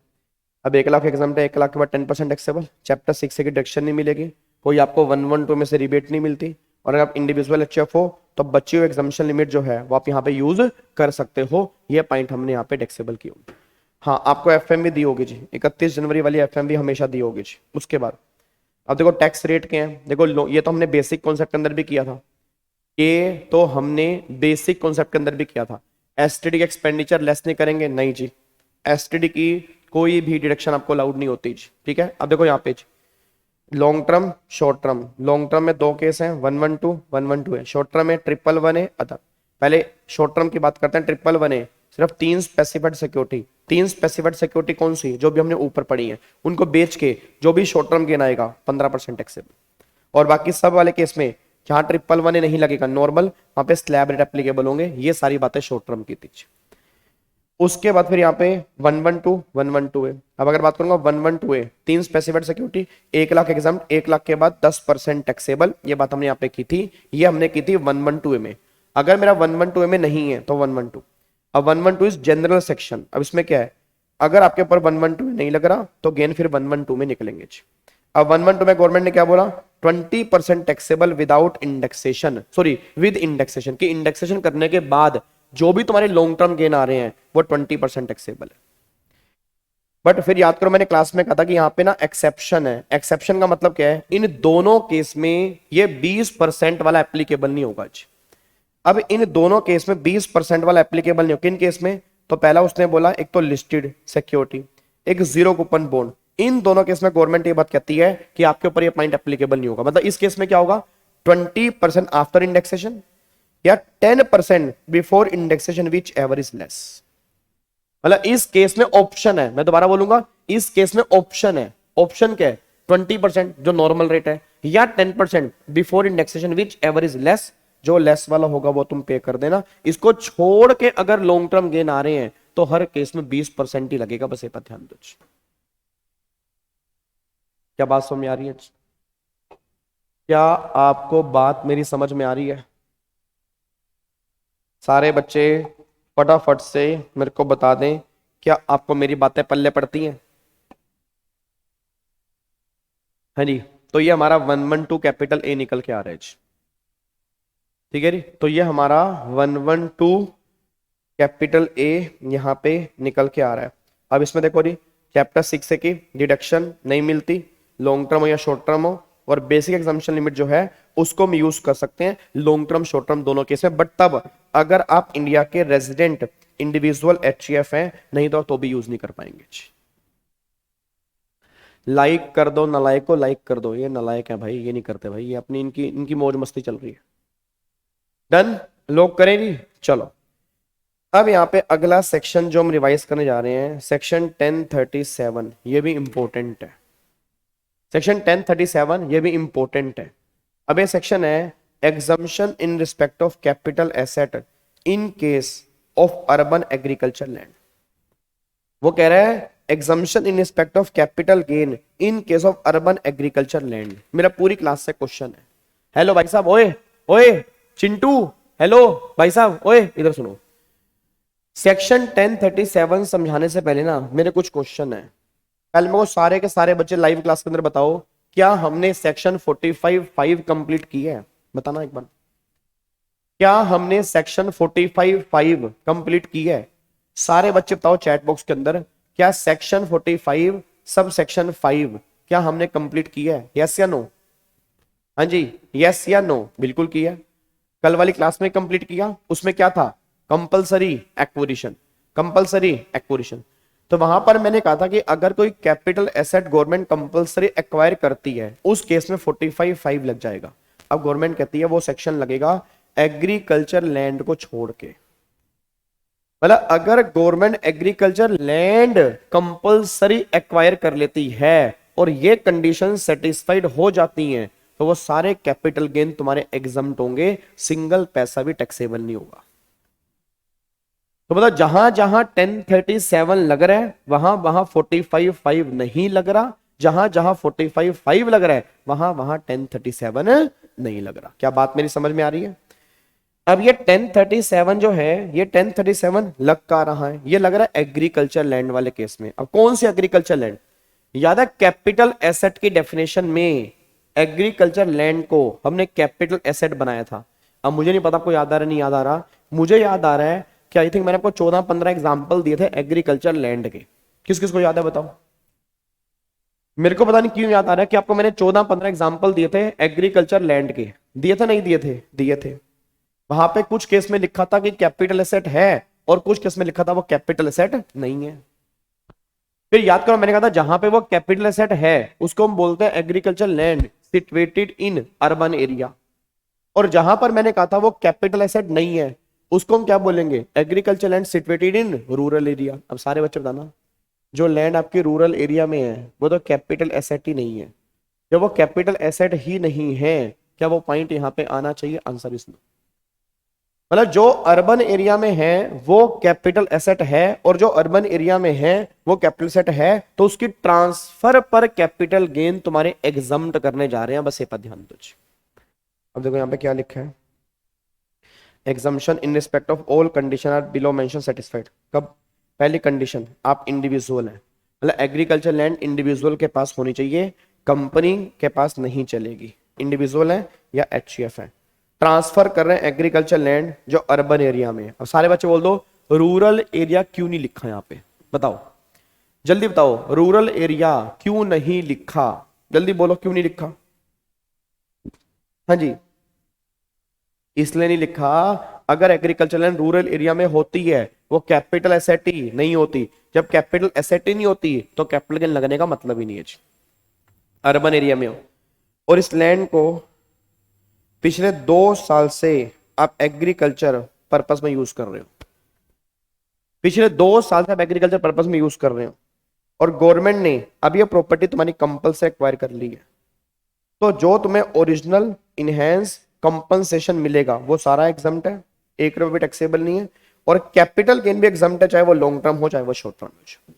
अब 1 लाख एग्जाम है, 1 लाख के बाद 10% टैक्सेबल, चैप्टर 6 से की डिडक्शन नहीं मिलेगी, कोई आपको 112 में से रिबेट नहीं मिलती, और अगर आप इंडिविजुअल एचएफ हो तो बची हुई एग्जामिशन लिमिट जो है वो आप यहाँ पे यूज कर सकते हो। ये पॉइंट हमने यहाँ पे टैक्सेबल की होगी। हाँ, आपको एफएम भी दी होगी जी, 31 जनवरी वाली एफएम भी हमेशा दी होगी जी। उसके बाद अब देखो टैक्स रेट क्या है, देखो ये तो हमने बेसिक कॉन्सेप्ट के अंदर भी किया था, ये तो हमने बेसिक कॉन्सेप्ट के अंदर भी किया था। एसटीडी का एक्सपेंडिचर लेस नहीं करेंगे, नहीं जी, एसटीडी की कोई भी डिडक्शन आपको अलाउड नहीं होती जी, ठीक है। अब देखो यहाँ पे long term short term, long term में 2 केस हैं, 112 है, शॉर्ट टर्म में 111 है अदर। पहले शॉर्ट टर्म की बात करते हैं, 111 है, सिर्फ 3 स्पेसिफाइड सिक्योरिटी, 3 स्पेसिफाइड सिक्योरिटी कौन सी जो भी हमने ऊपर पढ़ी है, उनको बेच के जो भी शॉर्ट टर्म गेन आएगा 15% टैक्सेबल, और बाकी सब वाले केस में जहां 111 नहीं लगेगा नॉर्मल, वहां पे स्लैब रेट एप्लीकेबल होंगे। ये सारी बातें शॉर्ट टर्म की थी। उसके बाद फिर यहाँ पे 112 है। अब अगर बात करूंगा 112 है, 3 specified security, 1 lakh exam, 1 lakh के बाद 10% टैक्सेबल, ये बात हमने यहाँ पे की थी, ये हमने की थी 112 में। अगर मेरा 112 में नहीं है तो 112, अब 112 इज जनरल सेक्शन। अब इसमें क्या है, अगर आपके ऊपर 112 नहीं लग रहा तो गेन फिर 112 में निकलेंगे। अब 112 में गवर्नमेंट ने क्या बोला, 20% taxable without indexation, sorry with indexation, कि इंडेक्सेशन करने के बाद जो भी तुम्हारे लॉन्ग टर्म गेन आ रहे हैं वो 20% टैक्सेबल है। बट फिर याद करो, मैंने क्लास में कहा था कि यहाँ पे ना एक्सेप्शन है। एक्सेप्शन का मतलब क्या है, इन दोनों केस में ये 20% वाला एप्लीकेबल नहीं होगा। अब इन दोनों केस में 20% वाला एप्लीकेबल नहीं होगा। किन केस में, तो पहला उसने बोला एक तो लिस्टेड सिक्योरिटी, एक जीरो कूपन बॉन्ड, इन दोनों केस में गवर्नमेंट ये बात कहती है कि आपके ऊपर ये पॉइंट एप्लीकेबल नहीं होगा। मतलब इस केस में क्या होगा, 20% आफ्टर इंडेक्सेशन या 10% before indexation which ever is less. मतलब इस केस में ऑप्शन है, मैं दोबारा बोलूंगा, इस केस में ऑप्शन है। ऑप्शन क्या है, 20% जो नॉर्मल रेट है, या 10% before indexation which ever is less, जो लेस वाला होगा वो तुम पे कर देना। इसको छोड़ के अगर लॉन्ग टर्म गेन आ रहे हैं तो हर केस में 20% ही लगेगा, बस ये पर ध्यान दो। क्या बात समझ में आ रही है? क्या आपको बात मेरी समझ में आ रही है? सारे बच्चे फटाफट से मेरे को बता दें, क्या आपको मेरी बातें पल्ले पड़ती हैं? हाँ जी, तो ये हमारा 112 कैपिटल ए निकल के आ रहा है, ठीक है जी। तो ये हमारा 112 कैपिटल ए यहां पे निकल के आ रहा है। अब इसमें देखो जी, चैप्टर 6 से की डिडक्शन नहीं मिलती, लॉन्ग टर्म हो या शॉर्ट टर्म हो, और बेसिक एग्जामिशन लिमिट जो है उसको हम यूज कर सकते हैं लॉन्ग टर्म शॉर्ट टर्म दोनों केस में। बट तब अगर आप इंडिया के रेजिडेंट इंडिविजुअल एचईएफ हैं, नहीं तो भी यूज नहीं कर पाएंगे। लाइक कर दो, नालायक को लाइक कर दो। ये नालायक है भाई, ये नहीं करते भाई, ये अपनी इनकी मौज मस्ती चल रही है। डन, लोग करें जी। चलो अब यहाँ पे अगला सेक्शन जो हम रिवाइज करने जा रहे हैं, सेक्शन 1037, ये भी इंपॉर्टेंट है। सेक्शन 1037 ये भी इंपॉर्टेंट है। अब ये सेक्शन है exemption in respect of capital asset in case of urban agriculture land. वो कह रहा है exemption in respect of capital gain in case of urban agriculture land. मेरा पूरी क्लास से क्वेश्चन है। हेलो भाई साहब, ओए ओए चिंटू, हेलो भाई साहब, ओए इधर सुनो। सेक्शन 1037 समझाने से पहले ना मेरे कुछ क्वेश्चन है। पहले मेरे को सारे के सारे बच्चे लाइव क्लास के अंदर बताओ, क्या हमने सेक्शन 45(5) कंप्लीट की है? बताना एक बार, क्या हमने सेक्शन 45(5) कंप्लीट की है? सारे बच्चे बताओ चैट बॉक्स के अंदर, क्या सेक्शन 45 सब सेक्शन 5 क्या हमने कंप्लीट की है? यस या नो? हाँ जी, यस या नो? बिल्कुल किया। कल वाली क्लास में कंप्लीट किया, उसमें क्या था? Compulsory acquisition, compulsory acquisition. तो वहां पर मैंने कहा था कि अगर कोई capital asset government compulsory acquire करती है, उस केस में 45(5) लग जाएगा। अब गवर्नमेंट कहती है वो सेक्शन लगेगा एग्रीकल्चर लैंड को छोड़ के। मतलब अगर government agriculture land compulsory acquire कर लेती है और ये कंडीशन सेटिस्फाइड हो जाती हैं, तो वो सारे कैपिटल गेन तुम्हारे एग्जम्प्ट होंगे, सिंगल पैसा भी टैक्सेबल नहीं होगा। तो मतलब जहां जहां 1037 लग रहा है वहां वहां 45(5) नहीं लग रहा, जहां जहां 45(5) लग रहा है वहां वहां 1037 नहीं लग रहा। क्या बात मेरी समझ में आ रही है? अब ये 1037 जो है, ये 1037 लग का रहा है, ये लग रहा है एग्रीकल्चर लैंड वाले केस में। अब कौन सी एग्रीकल्चर लैंड? याद है कैपिटल एसेट की डेफिनेशन में एग्रीकल्चर लैंड को हमने कैपिटल एसेट बनाया था। अब मुझे नहीं पता आपको याद आ रहा नहीं याद आ रहा, मुझे याद आ रहा है कि आई थिंक मैंने आपको 14-15 एग्जाम्पल दिए थे एग्रीकल्चर लैंड के। किस किस को याद है बताओ? मेरे को पता नहीं क्यों याद आ रहा है कि आपको मैंने 14-15 एग्जाम्पल दिए थे एग्रीकल्चर लैंड के। दिए थे नहीं दिए थे? दिए थे। वहां पे कुछ केस में लिखा था कि कैपिटल एसेट है और कुछ केस में लिखा था वो कैपिटल एसेट नहीं है। फिर याद करो मैंने कहा था जहां पे वो कैपिटल एसेट है उसको हम बोलते हैं agriculture land situated in urban area, और जहां पर मैंने कहा था वो कैपिटल एसेट नहीं है उसको हम क्या बोलेंगे? Agriculture land situated in rural area. अब सारे बच्चे बताना, जो लैंड आपके रूरल एरिया में है वो तो कैपिटल एसेट ही नहीं है। जब वो कैपिटल एसेट ही नहीं है, क्या वो पॉइंट यहां पे आना चाहिए? आंसर इसमें मतलब जो अर्बन एरिया में है वो कैपिटल एसेट है, और जो अर्बन एरिया में है वो कैपिटल एसेट है, तो उसकी ट्रांसफर पर कैपिटल गेन तुम्हारे एग्जम्प्ट करने जा रहे हैं। बस ये पर ध्यान दो। अब देखो यहां पे क्या लिखा है, exemption in respect of all condition are below mention satisfied. कब? पहली कंडीशन, आप इंडिविजुअल हैं, मतलब एग्रीकल्चर लैंड इंडिविजुअल के पास होनी चाहिए, कंपनी के पास नहीं चलेगी। इंडिविजुअल है या एचयूएफ है, ट्रांसफर कर रहे हैं एग्रीकल्चर लैंड जो अर्बन एरिया में है। अब सारे बच्चे बोल दो रूरल एरिया क्यों नहीं लिखा यहां पे? बताओ जल्दी बताओ, रूरल एरिया क्यों नहीं लिखा? जल्दी बोलो क्यों नहीं लिखा? हाँ जी, इसलिए नहीं लिखा, अगर एग्रीकल्चर लैंड रूरल एरिया में होती है वो कैपिटल एसेट ही नहीं होती। जब कैपिटल एसेट ही नहीं होती तो कैपिटल गेन लगने का मतलब ही नहीं है। अर्बन एरिया में हो और इस लैंड को पिछले 2 साल से आप एग्रीकल्चर पर्पस में यूज कर रहे हो, पिछले 2 साल से आप एग्रीकल्चर पर्पस में यूज कर रहे हो, और गवर्नमेंट ने अब ये प्रॉपर्टी तुम्हारी कंपल्सरी एक्वायर कर ली है, तो जो तुम्हें ओरिजिनल इनहेंस कंपनसेशन मिलेगा वो सारा एग्जम्प्ट है, 1 रुपये भी टैक्सेबल नहीं है, और कैपिटल गेन भी एग्जम्प्ट है, चाहे वो लॉन्ग टर्म हो चाहे वो शॉर्ट टर्म हो।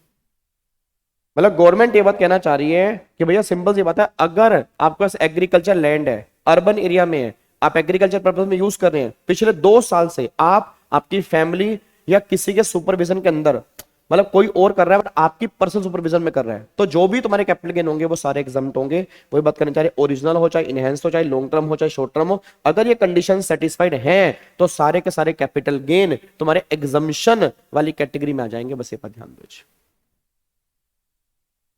मतलब गवर्नमेंट ये बात कहना चाह रही है कि भैया सिंपल सी बात है, अगर आपके पास एग्रीकल्चर लैंड है अर्बन एरिया में है, आप एग्रीकल्चर पर्पस में यूज कर रहे हैं, पिछले 2 साल से आप, आपकी फैमिली या किसी के सुपरविजन के अंदर, मतलब कोई और कर रहा है बट आपकी पर्सनल सुपरविजन में कर रहा है, तो जो भी तुम्हारे कैपिटल गेन होंगे वो सारे एग्जम्प्ट होंगे। वही बात करना चाह रहे, ओरिजिनल हो चाहे इनहेंस हो चाहे लॉन्ग टर्म हो चाहे शॉर्ट टर्म हो, अगर ये कंडीशन सेटिस्फाइड है तो सारे के सारे कैपिटल गेन तुम्हारे एग्जम्पशन वाली कैटेगरी में आ जाएंगे। बस ये पर ध्यान दो।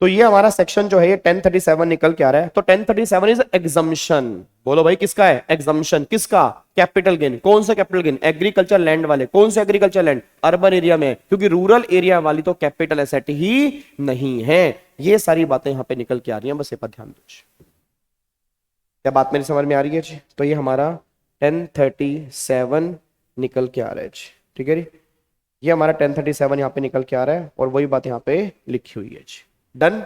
तो ये हमारा सेक्शन जो है ये 1037 निकल के आ रहा है। तो 1037 इज एग्जम्पशन। बोलो भाई किसका है? एग्जम्पशन। किसका? Capital gain. कौन सा कैपिटल गेन? एग्रीकल्चर लैंड वाले। कौन से एग्रीकल्चर लैंड? अर्बन एरिया में, क्योंकि रूरल एरिया वाली तो कैपिटल एसेट ही नहीं है। ये सारी बातें यहां पे निकल के आ रही हैं, बस ये पर ध्यान दो। क्या बात मेरी समझ में आ रही है जी? तो ये हमारा 1037 निकल के आ रहा है जी, ठीक है जी। ये हमारा 1037 यहाँ पे निकल के आ रहा है और वही बात यहाँ पे लिखी हुई है जी। डन।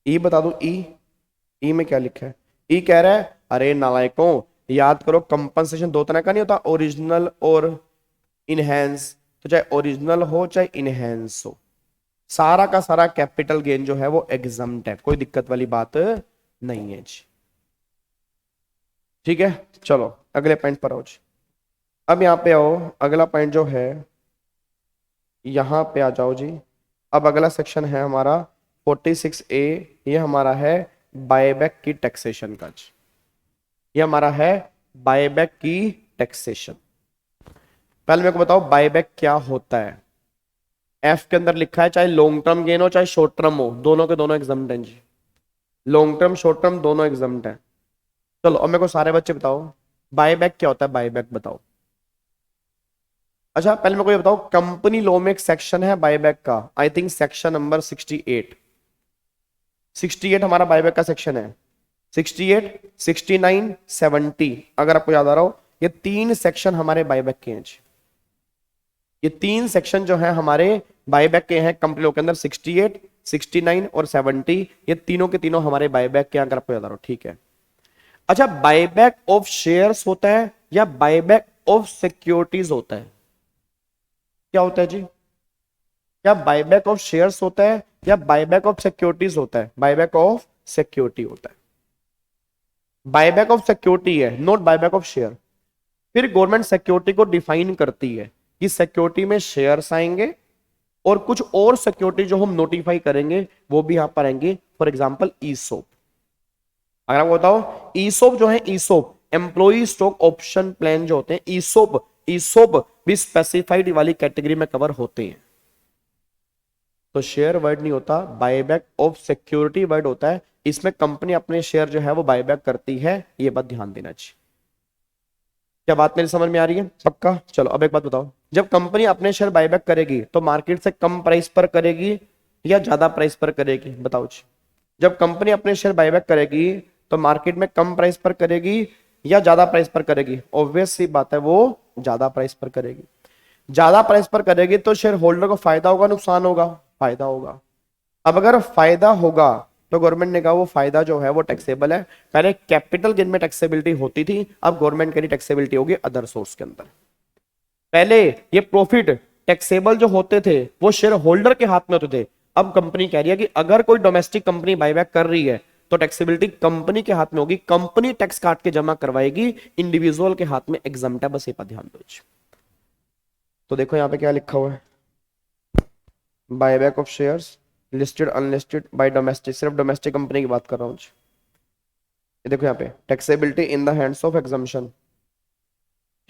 ई बता दो, ई में क्या लिखा है? ई कह रहा है अरे नालायकों याद करो, कंपनसेशन 2 तरह का नहीं होता, ओरिजिनल और इनहेंस। तो चाहे ओरिजिनल हो चाहे इनहेंस हो, सारा का सारा कैपिटल गेन जो है वो एग्जम्प्ट है, कोई दिक्कत वाली बात नहीं है जी, ठीक है। चलो अगले पॉइंट पर आओ जी। अब यहां पे आओ, अगला पॉइंट जो है यहां पे आ जाओ जी। अब अगला सेक्शन है हमारा 46A, ये हमारा है बायबैक की टैक्सेशन का जी। ये हमारा है बायबैक की टैक्सेशन। पहले मेरे को बताओ बायबैक क्या होता है। एफ के अंदर लिखा है चाहे लॉन्ग टर्म गेन हो चाहे शॉर्ट टर्म हो, दोनों के दोनों एग्जम्प्ट हैं जी। लॉन्ग टर्म शॉर्ट टर्म दोनों एग्जम्प्ट हैं। चलो अब मेरे को सारे बच्चे बताओ बायबैक क्या होता है। बायबैक बताओ। अच्छा पहले मेरे को ये बताओ, कंपनी लॉ में एक सेक्शन है बायबैक का, आई थिंक सेक्शन नंबर 68 हमारा बायबैक का सेक्शन है। 68, 69, 70। अगर आपको याद आ रहा हो, ये 3 सेक्शन हमारे बायबैक के हैं जी। ये 3 सेक्शन जो है हमारे बायबैक के हैं कंपनियों के अंदर, 68, 69 और 70। ये तीनों के तीनों हमारे बायबैक के, अगर आपको याद आ रहा हो, ठीक है। अच्छा, बायबैक ऑफ शेयर्स होता है या बायबैक ऑफ सिक्योरिटीज होता है? क्या होता है जी? क्या बायबैक ऑफ शेयर्स होता है या बायबैक ऑफ सिक्योरिटीज होता है? बायबैक ऑफ सिक्योरिटी होता है। बायबैक ऑफ सिक्योरिटी है, नॉट बायबैक ऑफ शेयर। फिर गवर्नमेंट सिक्योरिटी को डिफाइन करती है कि सिक्योरिटी में शेयर्स आएंगे और कुछ और सिक्योरिटी जो हम नोटिफाई करेंगे वो भी यहां पर आएंगे। For example ESOP. अगर आपको बताओ, ईसोप जो है, ESOP employee stock option plan जो होते हैं, ईसोप ईसोप भी स्पेसिफाइड वाली कैटेगरी में कवर होते हैं। तो शेयर वर्ड नहीं होता, बायबैक ऑफ सिक्योरिटी वर्ड होता है। इसमें कंपनी अपने शेयर जो है वो बायबैक करती है, ये बात ध्यान देना चाहिए। क्या बात मेरी समझ में आ रही है? पक्का? चलो अब एक बात बताओ, जब कंपनी अपने शेयर बायबैक करेगी तो मार्केट से कम प्राइस पर करेगी या ज्यादा प्राइस पर करेगी? बताओ जी। जब कंपनी अपने शेयर बायबैक करेगी तो मार्केट में कम प्राइस पर करेगी या ज्यादा प्राइस पर करेगी? ऑब्वियस सी बात है, वो ज्यादा प्राइस पर करेगी। ज्यादा प्राइस पर करेगी तो शेयर होल्डर को फायदा होगा, नुकसान होगा? फायदा होगा। अब अगर फायदा होगा तो गवर्नमेंट ने कहा वो फायदा जो है वो टैक्सेबल है। पहले कैपिटल गेन में टैक्सेबिलिटी होती थी, अब गवर्नमेंट की टैक्सेबिलिटी होगी अदर सोर्स के अंदर। पहले ये प्रॉफिट टैक्सेबल जो होते थे वो शेयर होल्डर के हाथ में होते थे, अब कंपनी कह रही है कि अगर कोई डोमेस्टिक कंपनी बायबैक कर रही है तो टैक्सेबिलिटी कंपनी के हाथ में होगी, कंपनी टैक्स काट के जमा करवाएगी, इंडिविजुअल के हाथ में एग्जम्प्ट है। बस ये पर ध्यान दो। तो देखो यहां पे क्या लिखा हुआ है, buyback of shares listed unlisted bye domestic, सिर्फ डोमेस्टिक कंपनी की बात कर रहा हूं। ये देखो यहाँ पे taxability in the hands of exemption,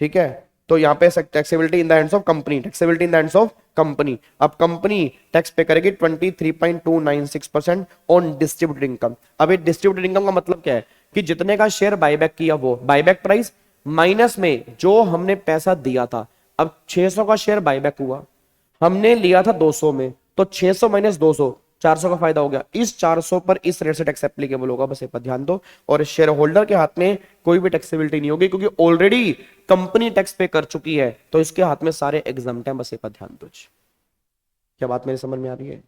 ठीक है। तो यहाँ पे taxability in the hands of company, taxability in the hands of company. अब कंपनी टैक्स पे करेगी 23.296% ऑन डिस्ट्रीब्यूटेड इनकम। अब ये डिस्ट्रीब्यूटेड इनकम का मतलब क्या है कि जितने का शेयर बायबैक किया वो बायबैक प्राइस माइनस में जो हमने पैसा दिया था। अब 600 का शेयर बायबैक हुआ, हमने लिया था 200 में, तो 600 माइनस 200, 400 का फायदा हो गया। इस 400 पर इस रेट से टैक्स एप्लीकेबल होगा, बस ये पर ध्यान दो। और शेयर होल्डर के हाथ में कोई भी टैक्सेबिलिटी नहीं होगी क्योंकि ऑलरेडी कंपनी टैक्स पे कर चुकी है, तो इसके हाथ में सारे एग्जम्प्ट हैं। बस ये पर ध्यान दो। क्या बात मेरी समझ में आ रही है?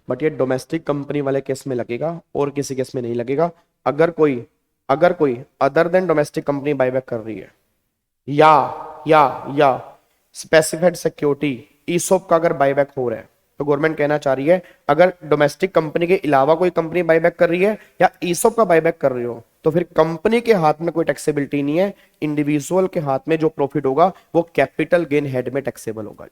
बट ये डोमेस्टिक कंपनी वाले केस में लगेगा और किसी केस में नहीं लगेगा। अगर कोई other than domestic company buyback कर रही है या स्पेसिफाइड सिक्योरिटी ईसोप का अगर बायबैक हो रहा है, तो गवर्नमेंट कहना चाह रही है अगर डोमेस्टिक कंपनी के अलावा कोई कंपनी बायबैक कर रही है या ईसोप का बायबैक कर रही हो तो फिर कंपनी के हाथ में कोई टैक्सेबिलिटी नहीं है, इंडिविजुअल के हाथ में जो प्रॉफिट होगा वो कैपिटल गेन हेड में टैक्सेबल होगा।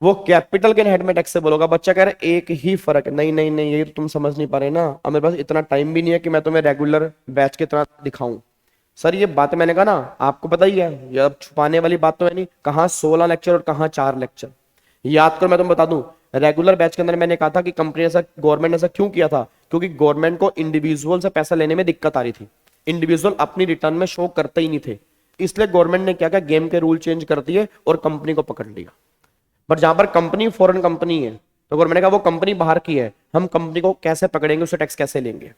वो कैपिटल गेन हेड में टैक्सेबल होगा। बच्चा कह रहा है एक ही फर्क है। नहीं नहीं नहीं, ये तो तुम समझ नहीं पा रहे ना। अब मेरे पास इतना टाइम भी नहीं है कि मैं तुम्हें रेगुलर बैच की तरह दिखाऊं। सर ये बात मैंने कहा ना, आपको पता ही है, ये अब छुपाने वाली बात तो है नहीं। कहाँ 16 लेक्चर और कहाँ 4 लेक्चर, याद करो। मैं तुम्हें बता दूं, रेगुलर बैच के अंदर मैंने कहा था कि कंपनी ऐसा, गवर्नमेंट ने ऐसा क्यों किया था, क्योंकि गवर्नमेंट को इंडिविजुअल से पैसा लेने में दिक्कत आ रही थी। इंडिविजुअल अपनी रिटर्न में शो करते ही नहीं थे, इसलिए गवर्नमेंट ने क्या किया, गेम के रूल चेंज कर दिए और कंपनी को पकड़ लिया। बट जहां पर कंपनी फॉरेन कंपनी है तो गवर्नमेंट ने कहा वो कंपनी बाहर की है, हम कंपनी को कैसे पकड़ेंगे, उससे टैक्स कैसे लेंगे।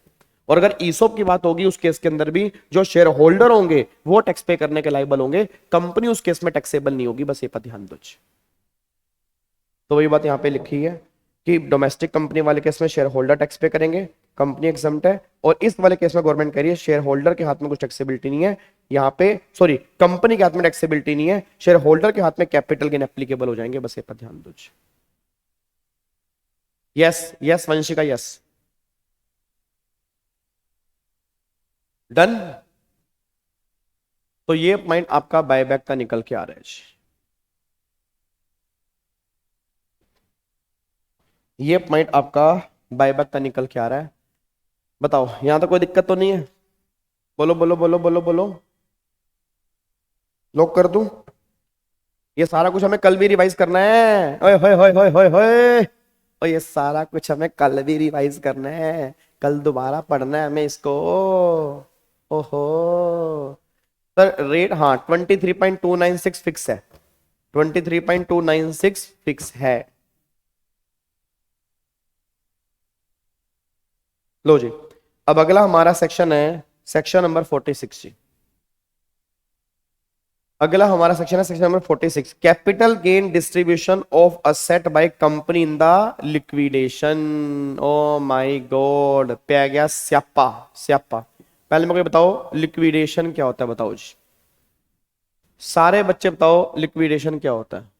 और अगर ईसोप की बात होगी उस केस के अंदर भी जो शेयर होल्डर होंगे वो टैक्स पे करने के लायबल होंगे, कंपनी उस केस में टैक्सेबल नहीं होगी। बस ये पर ध्यान दो। तो वही बात यहाँ पे लिखी है कि डोमेस्टिक कंपनी वाले केस में शेयर होल्डर टैक्स पे करेंगे, कंपनी एग्जम्प्ट है। और इस वाले केस में गवर्नमेंट कह रही है शेयर होल्डर के हाथ में कुछ टैक्सेबिलिटी नहीं है यहाँ पे, सॉरी कंपनी के हाथ में टैक्सेबिलिटी नहीं है, शेयर होल्डर के हाथ में कैपिटल गेन एप्लीकेबल हो जाएंगे। बस ये पर ध्यान दो। Yes yes Vanshika, yes done. तो ये पॉइंट आपका बायबैक का निकल के आ रहा है। ये पॉइंट आपका बायबैक का निकल के आ रहा है। बताओ यहां तो कोई दिक्कत तो नहीं है? बोलो बोलो बोलो बोलो बोलो, लॉक कर दूं? ये सारा कुछ हमें कल भी रिवाइज करना है। ओए होए होए होए होए होए, और ये सारा कुछ हमें कल भी रिवाइज करना है, कल दोबारा पढ़ना है हमें इसको। ओहो सर रेट, हाँ 23.296 फिक्स है, 23.296 फिक्स है। लो जी, अब अगला हमारा सेक्शन है सेक्शन नंबर 46 जी। अगला हमारा सेक्शन है section number 46, capital gain distribution of asset by company in the liquidation. Oh my God, पे आ गया स्यापा स्यापा। पहले मुझे बताओ लिक्विडेशन क्या होता है, बताओ जी, सारे बच्चे बताओ लिक्विडेशन क्या होता है।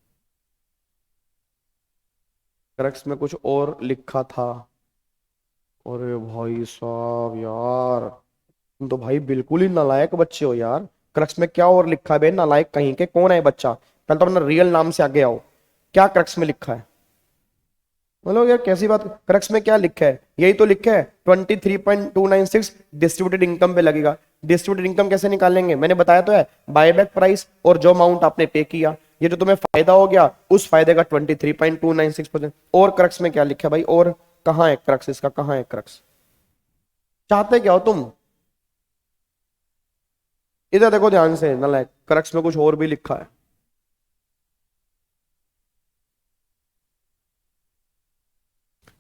क्रक्स में कुछ और लिखा था। अरे भाई साहब यार, तुम तो भाई बिल्कुल ही नालायक बच्चे हो यार। क्रक्स में क्या और लिखा है बे, नालायक कहीं के, कौन है ये बच्चा? पहले तो अपना रियल नाम से आगे आओ, क्या क्रक्स में लिखा है? बोलो यार कैसी बात, क्रक्स में क्या लिखा है? यही तो लिखा है 23.296 डिस्ट्रीब्यूटेड इनकम पे लगेगा। डिस्ट्रीब्यूटेड इनकम कैसे निकालेंगे, मैंने बताया तो है, बायबैक प्राइस और जो अमाउंट आपने पे किया, ये जो तुम्हें फायदा हो गया उस फायदे का 23.296%। और क्रक्स में क्या लिखा है भाई, और कहां है क्रक्स इसका, कहां है क्रक्स? चाहते क्या हो तुम? इधर देखो ध्यान से नालायक, क्रक्स में कुछ और भी लिखा है।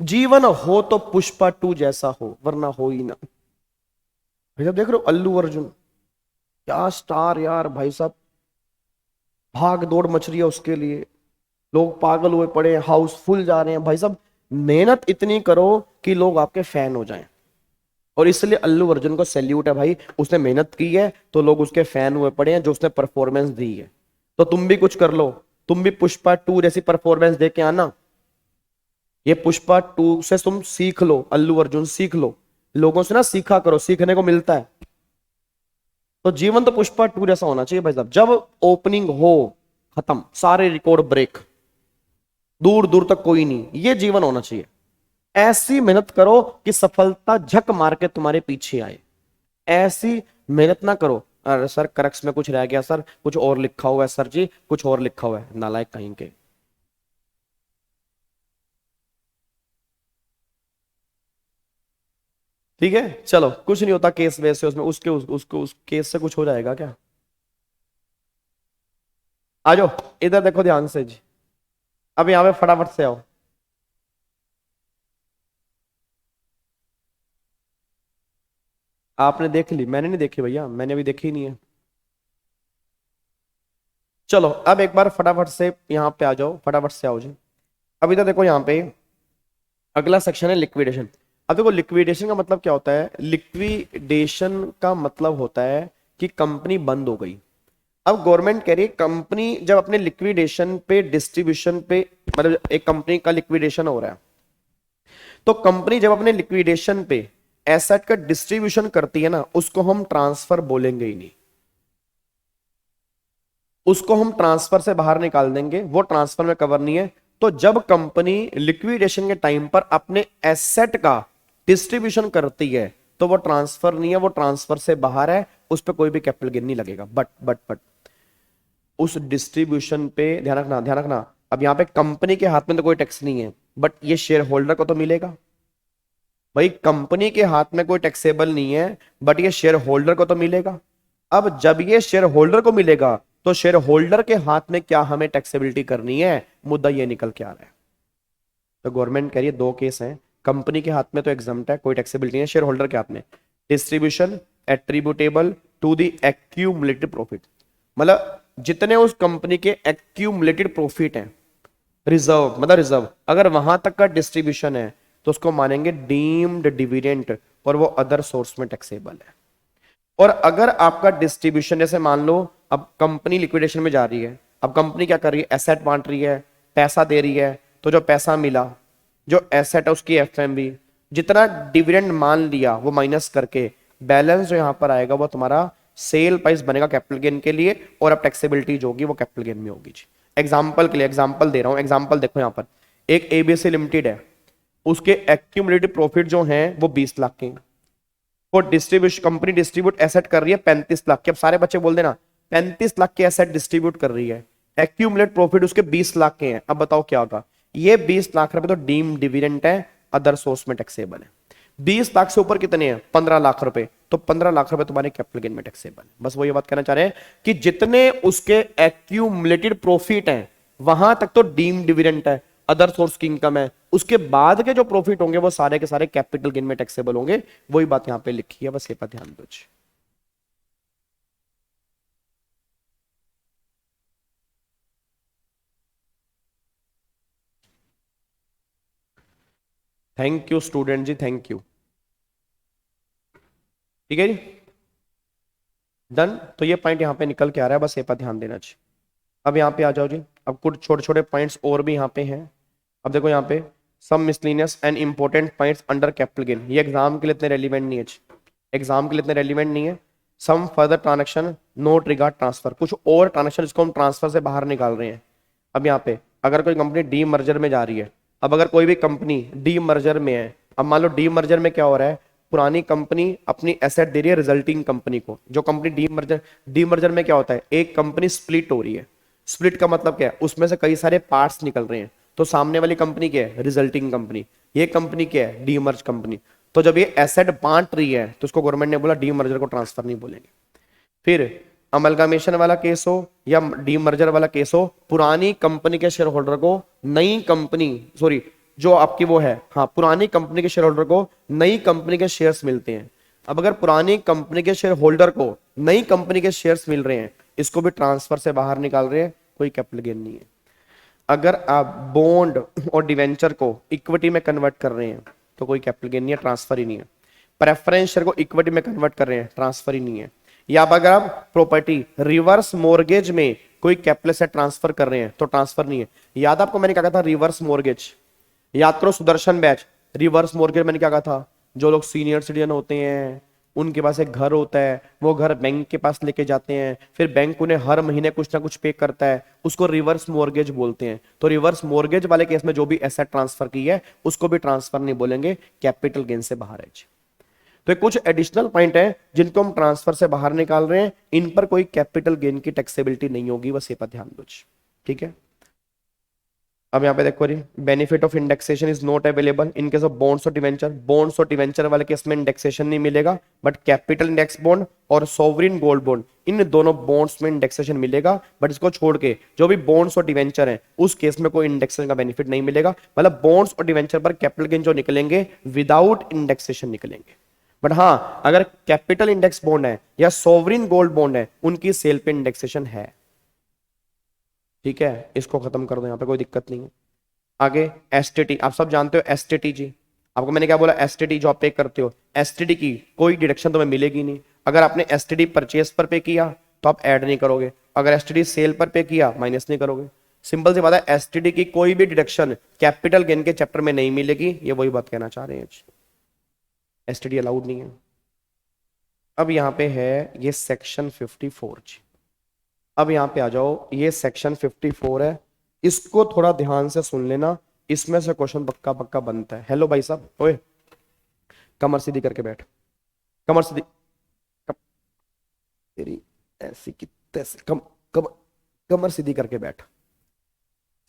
जीवन हो तो पुष्पा 2 जैसा हो, वरना हो ही ना। भाई साहब देख रहे हो अल्लू अर्जुन, क्या स्टार यार भाई साहब, भाग दौड़ मच रही है उसके लिए, लोग पागल हुए पड़े हैं, हाउसफुल जा रहे हैं भाई साहब। मेहनत इतनी करो कि लोग आपके फैन हो जाएं, और इसलिए अल्लू अर्जुन को सैल्यूट है भाई, उसने मेहनत की है तो लोग उसके फैन हुए पड़े हैं, जो उसने परफॉर्मेंस दी है। तो तुम भी कुछ कर लो, तुम भी पुष्पा 2 जैसी परफॉर्मेंस दे के आना। ये पुष्पा 2 से तुम सीख लो, अल्लू अर्जुन सीख लो, लोगों से ना सीखा करो, सीखने को मिलता है। तो जीवन तो पुष्पा 2 जैसा होना चाहिए भाई साहब, जब ओपनिंग हो खत्म, सारे रिकॉर्ड ब्रेक, दूर दूर तक कोई नहीं, ये जीवन होना चाहिए। ऐसी मेहनत करो कि सफलता झक मार के तुम्हारे पीछे आए। ऐसी मेहनत ना करो, अरे सर क्रक्स में कुछ रह गया सर, कुछ और लिखा हुआ है सर जी, कुछ और लिखा हुआ है, नालायक कहीं के। ठीक है चलो, कुछ नहीं होता केस वेस से, उसमें उसके उसको उस केस से कुछ हो जाएगा क्या? आ जाओ इधर देखो ध्यान से जी, अब यहां पे फटाफट से आओ। आपने देख ली, मैंने नहीं देखी भैया, मैंने अभी देखी नहीं है। चलो अब एक बार फटाफट से यहाँ पे आ जाओ, फटाफट से आओ जी। अब इधर देखो यहाँ पे अगला सेक्शन है लिक्विडेशन। अब देखो लिक्विडेशन का मतलब क्या होता है, लिक्विडेशन का मतलब होता है कि कंपनी बंद हो गई। अब गवर्नमेंट कह रही है कंपनी जब अपने लिक्विडेशन पे डिस्ट्रीब्यूशन पे, मतलब एक कंपनी का लिक्विडेशन हो रहा है, तो कंपनी जब अपने लिक्विडेशन पे एसेट का डिस्ट्रीब्यूशन करती है ना, उसको हम ट्रांसफर बोलेंगे ही नहीं, उसको हम ट्रांसफर से बाहर निकाल देंगे, वो ट्रांसफर में कवर नहीं है। तो जब कंपनी लिक्विडेशन के टाइम पर अपने एसेट का डिस्ट्रीब्यूशन करती है तो वो ट्रांसफर नहीं है, वो ट्रांसफर से बाहर है, उस पर कोई भी कैपिटल गेन नहीं लगेगा। बट उस डिस्ट्रीब्यूशन पे ध्यान रखना, ध्यान रखना, अब यहां पे कंपनी के हाथ में तो कोई टैक्स नहीं है, बट ये शेयर होल्डर को तो मिलेगा। भाई कंपनी के हाथ में कोई टैक्सेबल नहीं है, बट ये शेयर होल्डर को तो मिलेगा। अब जब ये शेयर होल्डर को मिलेगा तो शेयर होल्डर के हाथ में क्या हमें टैक्सेबिलिटी करनी है, मुद्दा ये निकल के आ रहा है। तो गवर्नमेंट कह रही है दो केस हैं, कंपनी के हाथ में तो एग्जम्प्ट है, कोई टैक्सेबिलिटी नहीं है, शेयर होल्डर के हाथ में distribution attributable to the accumulated profit, मतलब जितने उस कंपनी के एक्यूमुलेटेड प्रॉफिट हैं, रिजर्व मतलब रिजर्व, अगर वहां तक का डिस्ट्रीब्यूशन है तो उसको मानेंगे डीम्ड डिविडेंड, और वो अदर सोर्स में टैक्सेबल है। और अगर आपका डिस्ट्रीब्यूशन, जैसे मान लो अब कंपनी लिक्विडेशन में जा रही है, अब कंपनी क्या कर रही है, एसेट बांट रही है, पैसा दे रही है, तो जो पैसा मिला, जो एसेट है उसकी एफएमवी, जितना डिविडेंड मान लिया वो माइनस करके बैलेंस जो यहां पर आएगा वो तुम्हारा सेल प्राइस बनेगा कैपिटल गेन के लिए, और अब टैक्सेबिलिटी जो होगी वो कैपिटल गेन में होगी जी। एग्जांपल के लिए एग्जांपल दे रहा हूं, एग्जांपल देखो यहां पर एक एबीसी लिमिटेड है, उसके एक्यूमुलेटेड प्रॉफिट जो हैं वो 20 लाख के, वो डिस्ट्रीब्यूशन कंपनी डिस्ट्रीब्यूट एसेट कर रही है 35 लाख के। अब सारे बच्चे बोल देना 35 लाख के एसेट डिस्ट्रीब्यूट कर रही है, एक्यूमुलेट प्रॉफिट उसके 20 लाख के हैं। अब बताओ क्या होगा, ये 20 लाख रुपए तो डीम डिविडेंड है, अदर सोर्स में टैक्सेबल है। 20 लाख से ऊपर कितने हैं, 15 लाख रुपए, तो 15 लाख रुपए तुम्हारे कैपिटल गेन में टैक्सेबल है। बस वो ये बात कहना चाह रहे हैं कि जितने उसके एक्यूमुलेटेड प्रॉफिट हैं वहां तक तो डीम डिविडेंड है, अदर सोर्स की इनकम है, उसके बाद के जो प्रॉफिट होंगे वो सारे के सारे कैपिटल गेन में टैक्सेबल होंगे। वही बात यहाँ पे लिखी है, बस ये पर ध्यान दो। थैंक यू स्टूडेंट जी, थैंक यू। ठीक है जी, डन। तो ये पॉइंट यहाँ पे निकल के आ रहा है, बस ये पर ध्यान देना चाहिए। अब यहाँ पे आ जाओ जी, अब कुछ छोटे छोटे पॉइंट्स और भी यहाँ पे हैं। अब देखो यहाँ पे some miscellaneous and important points under capital gain, ये एग्जाम के लिए इतने रेलिवेंट नहीं है, एग्जाम के लिए इतने रेलिवेंट नहीं है। Some further transaction not regard transfer, कुछ और ट्रांजेक्शन जिसको हम ट्रांसफर से बाहर निकाल रहे हैं। अब यहाँ पे अगर कोई कंपनी डी मर्जर में जा रही है, अब अगर कोई भी कंपनी डी मर्जर में है, अब मान लो डी मर्जर में क्या हो रहा है, पुरानी कंपनी अपनी एसेट दे रही है रिजल्टिंग कंपनी को। जो कंपनी डी मर्जर में क्या होता है, एक कंपनी स्प्लिट हो रही है। स्प्लिट का मतलब क्या है, उसमें से कई सारे पार्ट्स निकल रहे हैं, तो सामने वाली कंपनी क्या है, रिजल्टिंग कंपनी, ये कंपनी क्या है, डीमर्ज कंपनी। तो जब ये एसेट बांट रही है तो उसको गवर्नमेंट ने बोला डीमर्जर को ट्रांसफर नहीं बोलेंगे। फिर अमलगामेशन वाला केस हो या डीमर्जर वाला केस हो, पुरानी कंपनी के शेयर होल्डर को नई कंपनी, सॉरी जो आपकी वो है, हाँ, पुरानी कंपनी के शेयर होल्डर को नई कंपनी के शेयर्स मिलते हैं। अब अगर पुरानी कंपनी के शेयर होल्डर को नई कंपनी के शेयर्स मिल रहे हैं, इसको भी ट्रांसफर से बाहर निकाल रहे हैं, कोई कैपिटल गेन नहीं है। अगर आप बॉन्ड और डिवेंचर को इक्विटी में कन्वर्ट कर रहे हैं तो कोई कैपिटल गेन नहीं है, ट्रांसफर ही नहीं है। प्रेफरेंस शेयर को इक्विटी में कन्वर्ट कर रहे हैं, ट्रांसफर ही नहीं है। या अगर आप प्रॉपर्टी रिवर्स मॉर्गेज में कोई कैपिटल से ट्रांसफर कर रहे हैं तो ट्रांसफर नहीं है। याद आपको मैंने क्या कहा था, रिवर्स मॉर्गेज, याद करो सुदर्शन बैच। रिवर्स मॉर्गेज मैंने क्या कहा था, जो लोग सीनियर सिटीजन होते हैं उनके पास एक घर होता है, वो घर बैंक के पास लेके जाते हैं, फिर बैंक उन्हें हर महीने कुछ ना कुछ पे करता है, उसको रिवर्स मॉर्गेज बोलते हैं। तो रिवर्स मॉर्गेज वाले केस में जो भी एसेट ट्रांसफर की है उसको भी ट्रांसफर नहीं बोलेंगे, कैपिटल गेन से बाहर है। तो कुछ एडिशनल पॉइंट है जिनको हम ट्रांसफर से बाहर निकाल रहे हैं, इन पर कोई कैपिटल गेन की टैक्सेबिलिटी नहीं होगी, बस ये पर ध्यान दो। ठीक है, अब यहाँ पे देखो जी, benefit of indexation is not available in case of bonds और डिवेंचर। बॉन्ड्स और डिवेंचर वाले केस में इंडेक्सेशन नहीं मिलेगा, बट कैपिटल इंडेक्स बॉन्ड और सोवरिन गोल्ड बॉन्ड, इन दोनों बॉन्ड्स में इंडेक्सेशन मिलेगा। बट इसको छोड़ के जो भी बॉन्ड्स और डिवेंचर हैं उस केस में कोई इंडेक्सेशन का बेनिफिट नहीं मिलेगा। मतलब बॉन्ड्स और डिवेंचर पर कैपिटल गेन जो निकलेंगे विदाउट इंडेक्सेशन निकलेंगे। बट हाँ, अगर कैपिटल इंडेक्स बॉन्ड है या सोवरिन गोल्ड बॉन्ड है, उनकी सेल पे इंडेक्सेशन है। ठीक है, इसको खत्म कर दो, यहाँ पे कोई दिक्कत नहीं है। आगे एसटीटी, आप सब जानते हो एसटीटी जी, आपको मैंने क्या बोला, एसटीटी जो आप पे करते हो, एसटीटी की कोई डिडक्शन तुम्हें मिलेगी नहीं। अगर आपने एसटीटी परचेस पर पे किया तो आप ऐड नहीं करोगे, अगर एसटीटी सेल पर पे किया माइनस नहीं करोगे। सिंपल सी बात है, एसटीटी की कोई भी डिडक्शन कैपिटल गेन के चैप्टर में नहीं मिलेगी, ये वही बात कहना चाह रहे हैं, एसटीटी अलाउड नहीं है। अब यहाँ पे है ये सेक्शन 54 जी। अब यहाँ पे आ जाओ, ये सेक्शन 54 है, इसको थोड़ा ध्यान से सुन लेना, इसमें से क्वेश्चन पक्का पक्का बनता है। हेलो भाई साहब, ओए कमर सीधी करके बैठ, कमर सीधी, तेरी ऐसी की तैसी, कमर सीधी करके बैठ।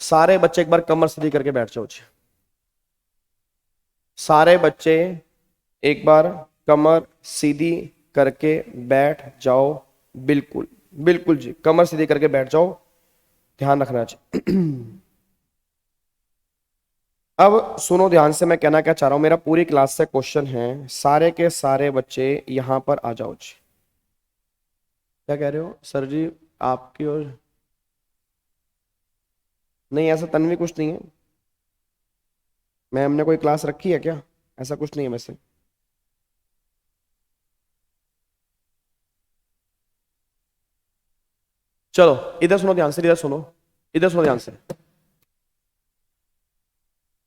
सारे बच्चे एक बार कमर सीधी करके बैठ जाओ जी। सारे बच्चे एक बार कमर सीधी करके बैठ जाओ, बिल्कुल बिल्कुल जी, कमर सीधी करके बैठ जाओ, ध्यान रखना चाहिए। अब सुनो ध्यान से, मैं कहना क्या चाह रहा हूं, मेरा पूरी क्लास से क्वेश्चन है, सारे के सारे बच्चे यहां पर आ जाओ जी। क्या कह रहे हो सर जी, आपकी और नहीं, ऐसा तन्वी कुछ नहीं है, मैम ने कोई क्लास रखी है क्या, ऐसा कुछ नहीं है वैसे। चलो इधर सुनो ध्यान से, इधर सुनो, इधर सुनो ध्यान से।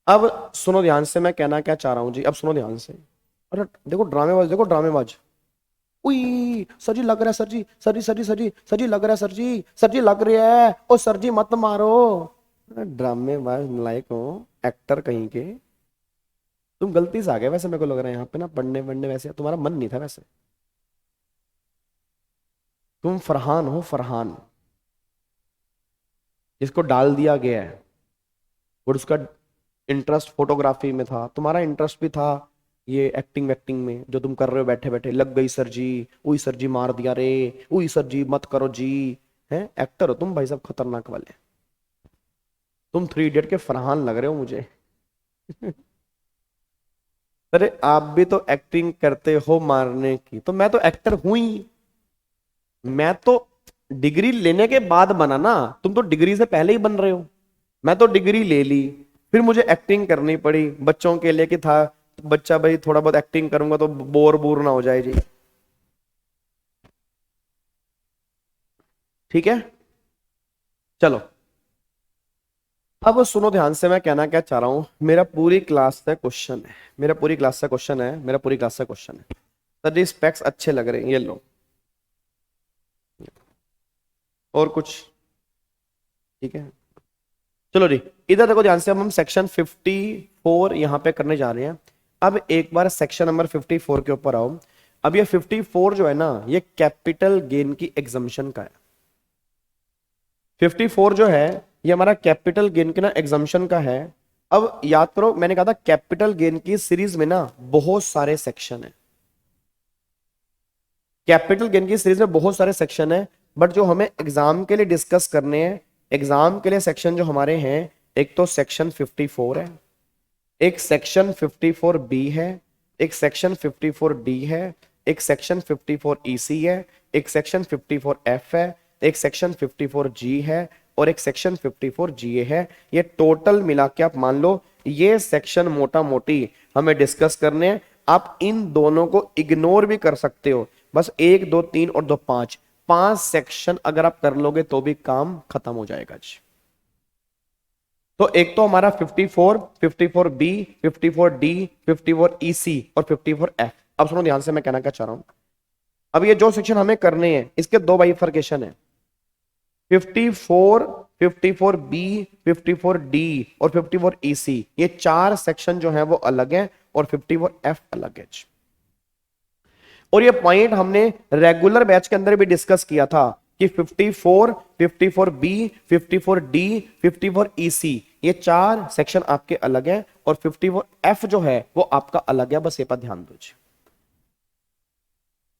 अब सुनो ध्यान से, मैं कहना क्या चाह रहा हूं जी, अब सुनो ध्यान से। अरे देखो ड्रामेबाज, देखो ड्रामेबाज, उई सर जी लग रहा है, सर जी, सर जी, सर जी, सर जी, सर जी लग रहा है, सर जी, सर जी लग रहा है, ओ सर जी मत मारो। ड्रामेबाज लायक हो, एक्टर कहीं के। तुम गलती से आ गए वैसे, मेरे को लग रहा है यहाँ पे ना पढ़ने वढ़ने, वैसे तुम्हारा मन नहीं था वैसे। तुम फरहान हो, फरहान, जिसको डाल दिया गया है, और उसका इंटरेस्ट फोटोग्राफी में था, तुम्हारा इंटरेस्ट भी था ये एक्टिंग वैक्टिंग में, जो तुम कर रहे हो बैठे बैठे, लग गई सर जी, उई सर जी मार दिया रे, उई सर जी मत करो जी। हैं एक्टर हो तुम भाई साहब, खतरनाक वाले। तुम 3 इडियट के फरहान लग रहे हो मुझे। अरे आप भी तो एक्टिंग करते हो मारने की, तो मैं तो एक्टर हूं ही। मैं तो डिग्री लेने के बाद बना ना, तुम तो डिग्री से पहले ही बन रहे हो। मैं तो डिग्री ले ली, फिर मुझे एक्टिंग करनी पड़ी बच्चों के लिए, कि था बच्चा भाई थोड़ा बहुत एक्टिंग करूंगा तो बोर बोर ना हो जाए जी। ठीक है, चलो अब सुनो ध्यान से, मैं कहना क्या चाह रहा हूं। मेरा पूरी क्लास से क्वेश्चन है, मेरा पूरी क्लास से क्वेश्चन है, मेरा पूरी क्लास से क्वेश्चन है। सर स्पेक्स अच्छे लग रहे हैं, ये लो। और कुछ? ठीक है, चलो जी इधर देखो ध्यान से। अब हम सेक्शन 54 यहां पे करने जा रहे हैं। अब एक बार सेक्शन नंबर 54 के ऊपर आओ। अब ये 54 जो है ना, ये कैपिटल गेन की एग्जम्पशन का है। 54 जो है ये हमारा कैपिटल गेन के ना एग्जम्पशन का है। अब याद करो, मैंने कहा था कैपिटल गेन की सीरीज में ना बहुत सारे सेक्शन है। कैपिटल गेन की सीरीज में बहुत सारे सेक्शन है, बट जो हमें एग्जाम के लिए डिस्कस करने हैं, एग्जाम के लिए सेक्शन जो हमारे हैं, एक तो सेक्शन 54 है, एक सेक्शन 54 बी है, एक सेक्शन 54 डी है, एक सेक्शन 54 ईसी है, एक सेक्शन 54 एफ है, एक सेक्शन 54 जी है, और एक सेक्शन 54 जीए है। ये टोटल मिला के आप मान लो ये सेक्शन मोटा मोटी हमें डिस्कस करने हैं। आप इन दोनों को इग्नोर भी कर सकते हो, बस 1 2 3 और 2 5 5 सेक्शन अगर आप कर लोगे तो भी काम खत्म हो जाएगा जी। तो एक तो हमारा 54, 54 बी, 54 डी, 54 ईसी और 54 एफ। अब सुनो ध्यान से, मैं कहना क्या चाह रहा हूं। अब ये जो सेक्शन हमें करने हैं इसके दो बाइफरकेशन है, 54, 54 बी, 54 डी और 54 ईसी। ये 4 सेक्शन जो है वो अलग है और 54 एफ अलग है। और ये पॉइंट हमने रेगुलर बैच के अंदर भी डिस्कस किया था कि 54, 54 बी, 54 डी, 54 ईसी ये 4 सेक्शन आपके अलग हैं और 54 एफ जो है वो आपका अलग है। बस ये पर ध्यान दीजिए।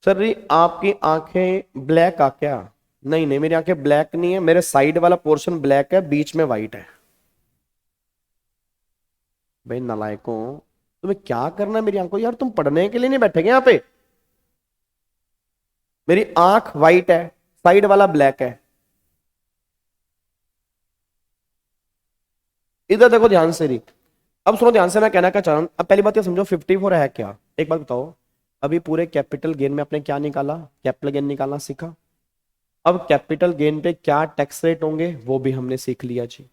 सर जी आपकी आंखें ब्लैक आ क्या? नहीं नहीं, मेरी आंखें ब्लैक नहीं है, मेरे साइड वाला पोर्शन ब्लैक है, बीच में व्हाइट है। भाई नालायकों, तुम्हें क्या करना है मेरी आंखों? यार तुम पढ़ने के लिए नहीं बैठे यहां पे। मेरी आंख व्हाइट है, साइड वाला ब्लैक है। इधर देखो ध्यान से री। अब सुनो ध्यान से, मैं कहना क्या चाह रहा हूं। अब पहली बात ये समझो 54 है क्या। एक बात बताओ, अभी पूरे कैपिटल गेन में आपने क्या निकाला? कैपिटल गेन निकालना सीखा। अब कैपिटल गेन पे क्या टैक्स रेट होंगे वो भी हमने सीख लिया जी।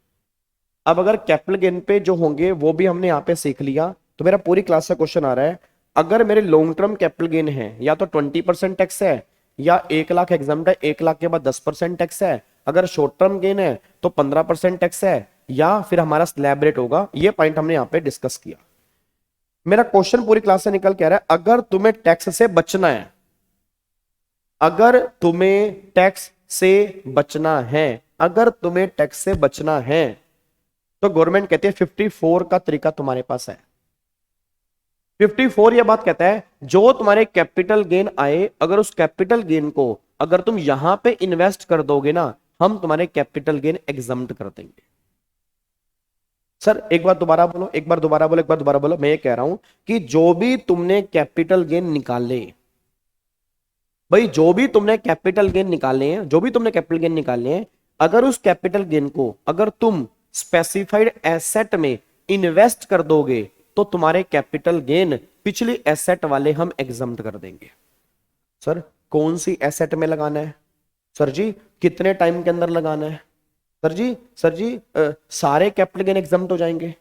अब अगर कैपिटल गेन पे जो होंगे वो भी हमने यहाँ पे सीख लिया, तो मेरा पूरी क्लास का क्वेश्चन आ रहा है, अगर मेरे लॉन्ग टर्म कैपिटल गेन है या तो 20% टैक्स है, या 1 लाख एग्जाम है 1 लाख के बाद 10% टैक्स है, अगर शॉर्ट टर्म गेन है तो 15% टैक्स है, या फिर हमारा स्लैब रेट होगा। ये पॉइंट हमने यहाँ पे डिस्कस किया। मेरा क्वेश्चन पूरी क्लास से निकल के आ रहा है, अगर तुम्हें टैक्स से बचना है, अगर तुम्हें टैक्स से बचना है, अगर तुम्हें टैक्स से बचना है, तो गवर्नमेंट कहती है 54 का तरीका तुम्हारे पास है। 54 यह बात कहता है जो तुम्हारे कैपिटल गेन आए, अगर उस कैपिटल गेन को अगर तुम यहां पे इन्वेस्ट कर दोगे ना, हम तुम्हारे कैपिटल गेन एग्जम्प्ट कर देंगे। सर एक बार दोबारा बोलो, एक बार दोबारा बोलो, एक बार दोबारा बोलो। मैं ये कह रहा हूं कि जो भी तुमने कैपिटल गेन निकाले, भाई जो भी तुमने कैपिटल गेन निकाले हैं, जो भी तुमने कैपिटल गेन निकाले हैं, अगर उस कैपिटल गेन को अगर तुम स्पेसिफाइड एसेट में इन्वेस्ट कर दोगे तो तुम्हारे कैपिटल गेन पिछली एसेट वाले हम एग्जम्प्ट कर देंगे। सर कौन सी एसेट में लगाना है? सर जी कितने टाइम के अंदर लगाना है? सर जी सारे कैपिटल गेन एग्जम्प्ट हो जाएंगे।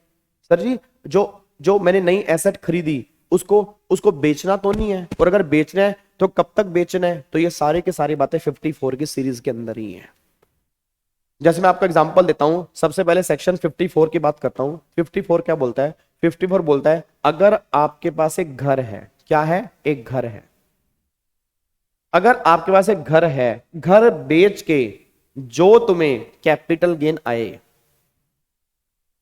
सर जी जो जो मैंने नई एसेट खरीदी उसको बेचना तो नहीं है, और अगर बेचना है तो कब तक बेचना है? तो ये सारे के सारी बातें 54 की सीरीज के अंदर ही है। जैसे मैं आपको एग्जांपल देता हूं, सबसे पहले सेक्शन 54 की बात करता हूं। 54 क्या बोलता है? 54 बोलता है अगर आपके पास एक घर है, क्या है? एक घर है। अगर आपके पास एक घर है, घर बेच के जो तुम्हें कैपिटल गेन आए,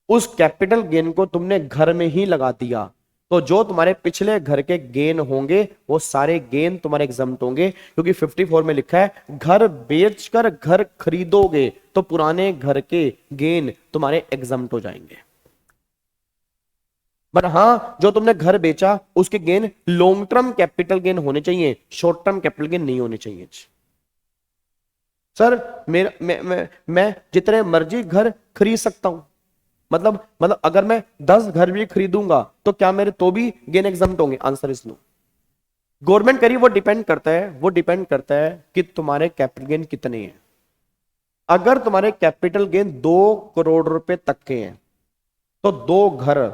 उस कैपिटल गेन को तुमने घर में ही लगा दिया, तो जो तुम्हारे पिछले घर के गेन होंगे वो सारे गेन तुम्हारे एग्जम्प्ट होंगे, क्योंकि 54 में लिखा है घर बेचकर घर खरीदोगे तो पुराने घर के गेन तुम्हारे एग्जम्प्ट हो जाएंगे। बट हाँ, जो तुमने घर बेचा उसके gain long term capital gain होने चाहिए, शॉर्ट टर्म कैपिटल गेन नहीं होने चाहिए। सर मेरा मैं जितने मर्जी घर खरीद सकता हूं, मतलब अगर मैं 10 घर भी खरीदूंगा तो क्या मेरे तो भी गेन एग्जम्प्ट होंगे? Answer is no. गवर्नमेंट करी वो डिपेंड करता है कि तुम्हारे कैपिटल गेन कितने हैं। अगर तुम्हारे कैपिटल गेन 2 करोड़ रुपए तक के हैं तो 2 घर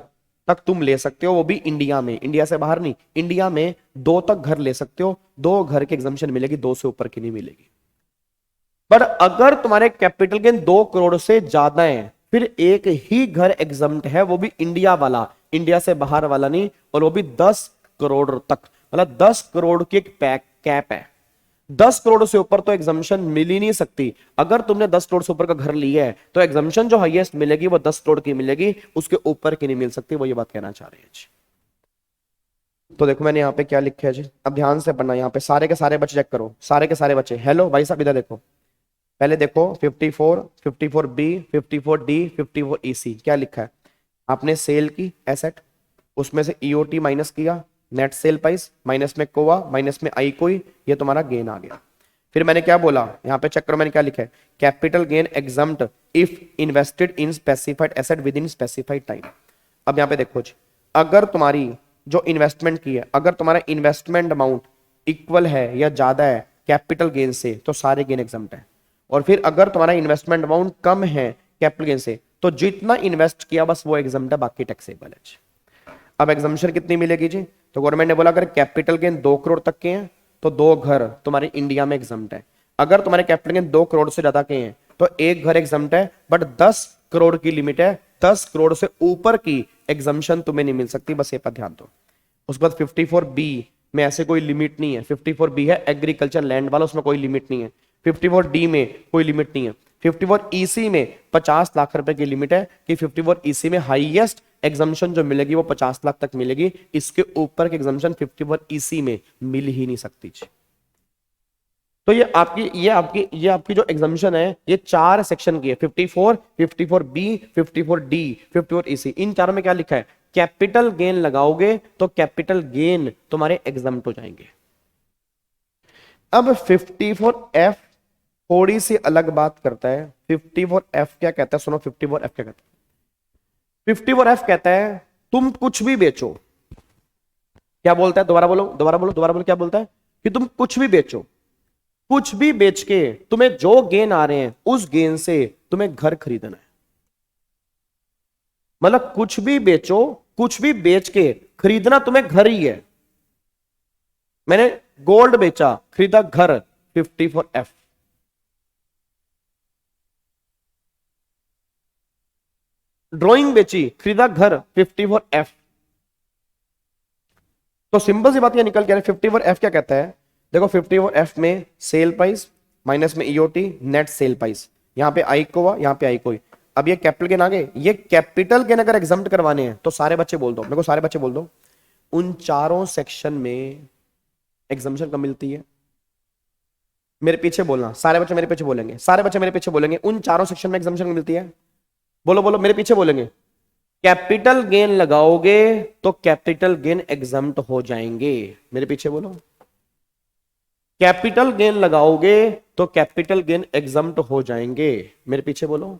तक तुम ले सकते हो, वो भी इंडिया में, इंडिया से बाहर नहीं, इंडिया में 2 तक घर ले सकते हो, 2 घर की एग्जम्पशन मिलेगी, 2 से ऊपर की नहीं मिलेगी। पर अगर तुम्हारे कैपिटल गेन 2 करोड़ से ज्यादा है फिर एक ही घर एग्जम्प्ट है, वो भी इंडिया वाला, इंडिया से बाहर वाला नहीं, और वो भी 10 करोड़ तक, मतलब 10 करोड़ की एक कैप है। 10 करोड़ से ऊपर तो एग्जम्पशन मिल ही नहीं सकती। अगर तुमने 10 करोड़ से ऊपर का घर लिया है तो एग्जम्पशन जो हाईएस्ट मिलेगी वो 10 करोड़ की मिलेगी, उसके ऊपर की नहीं मिल सकती। वो ये बात कहना चाह रहे हैं जी। तो देखो मैंने यहाँ पे क्या लिखा है जी, अब ध्यान से पढ़ना। यहाँ पे सारे के सारे बच्चे चेक करो, सारे के सारे बच्चे। हेलो भाई साहब, इधर देखो, पहले देखो 54, 54B, 54D, 54EC क्या लिखा है। आपने सेल की एसेट, उसमें से EOT माइनस किया, नेट सेल प्राइस, माइनस में कोवा, माइनस में आई कोई, ये तुम्हारा गेन आ गया। फिर मैंने क्या बोला, यहाँ पे चेक करो मैंने क्या लिखा है, capital gain exempt if invested in specified asset with in specified time. अब यहाँ पे देखो जी, अगर तुम्हारी जो इन्वेस्टमेंट की है, अगर तुम्हारा इन्वेस्टमेंट अमाउंट इक्वल है या ज्यादा है कैपिटल गेन से तो सारे गेन एग्जम्प्ट है। और फिर अगर तुम्हारा इन्वेस्टमेंट अमाउंट कम है कैपिटल गेन से तो जितना इन्वेस्ट किया बस वो एग्जम्प्ट है, बाकी टैक्सेबल है। अब एग्जम्पशन कितनी मिलेगी जी, तो गवर्नमेंट ने बोला अगर कैपिटल गेन 2 करोड़ तक के हैं तो 2 घर तुम्हारे इंडिया में एग्जम्प्ट है। अगर तुम्हारे कैपिटल गेन 2 करोड़ से ज्यादा के हैं तो 1 घर एग्जम्प्ट है, बट 10 करोड़ की लिमिट है, 10 करोड़ से ऊपर की एग्जम्पशन तुम्हें नहीं मिल सकती, बस ये पर ध्यान दो। उसके बाद 54B में ऐसे कोई लिमिट नहीं है, 54B है एग्रीकल्चर लैंड वाला, उसमें कोई लिमिट नहीं है। 54D में कोई लिमिट नहीं है। 54EC में 50 लाख रुपए की लिमिट है कि 54EC में हाईएस्ट एग्जम्पशन जो मिलेगी वो 50 लाख तक मिलेगी, इसके ऊपर की एग्जम्पशन 54EC में मिल ही नहीं सकती। तो ये आपकी जो एग्जम्पशन है ये 4 सेक्शन की है, 54, 54B, 54D, 54EC। इन चारों में क्या लिखा है, कैपिटल गेन लगाओगे तो कैपिटल गेन तुम्हारे एग्जम्प्ट हो जाएंगे। अब 54F थोड़ी सी अलग बात करता है। 54F क्या कहता है, सुनो 54F क्या कहता है। 54F कहता है तुम कुछ भी बेचो, क्या बोलता है, दोबारा बोलो क्या बोलता है, कि तुम कुछ भी बेचो, कुछ भी बेच के तुम्हें जो गेन आ रहे हैं उस गेन से तुम्हें घर खरीदना है। मतलब कुछ भी बेचो, कुछ भी बेच के खरीदना तुम्हें घर ही है। मैंने गोल्ड बेचा, खरीदा घर, 54F। ड्राइंग बेची, खरीदा घर, 54F। तो सिंपल सी बात ये निकल के आ रही है। 54F क्या कहता है, देखो 54F में सेल प्राइस माइनस में EOT नेट सेल प्राइस, यहां पे आई को, यहां पे आई कोई। अब ये कैपिटल गेन आ गए, ये कैपिटल गेन अगर एग्जम्प्ट करवाने हैं तो सारे बच्चे बोल दो मेरे को, सारे बच्चे बोल दो उन चारों सेक्शन में एग्जम्पशन कब मिलती है। मेरे पीछे बोलना, सारे बच्चे मेरे पीछे बोलेंगे, सारे बच्चे मेरे पीछे बोलेंगे, उन चारों सेक्शन में एग्जम्पशन मिलती है। बोलो बोलो मेरे पीछे बोलेंगे। कैपिटल गेन लगाओगे तो कैपिटल गेन एग्जम्प्ट हो जाएंगे, मेरे पीछे बोलो। कैपिटल गेन लगाओगे तो कैपिटल गेन एग्जम्प्ट हो जाएंगे, मेरे पीछे बोलो।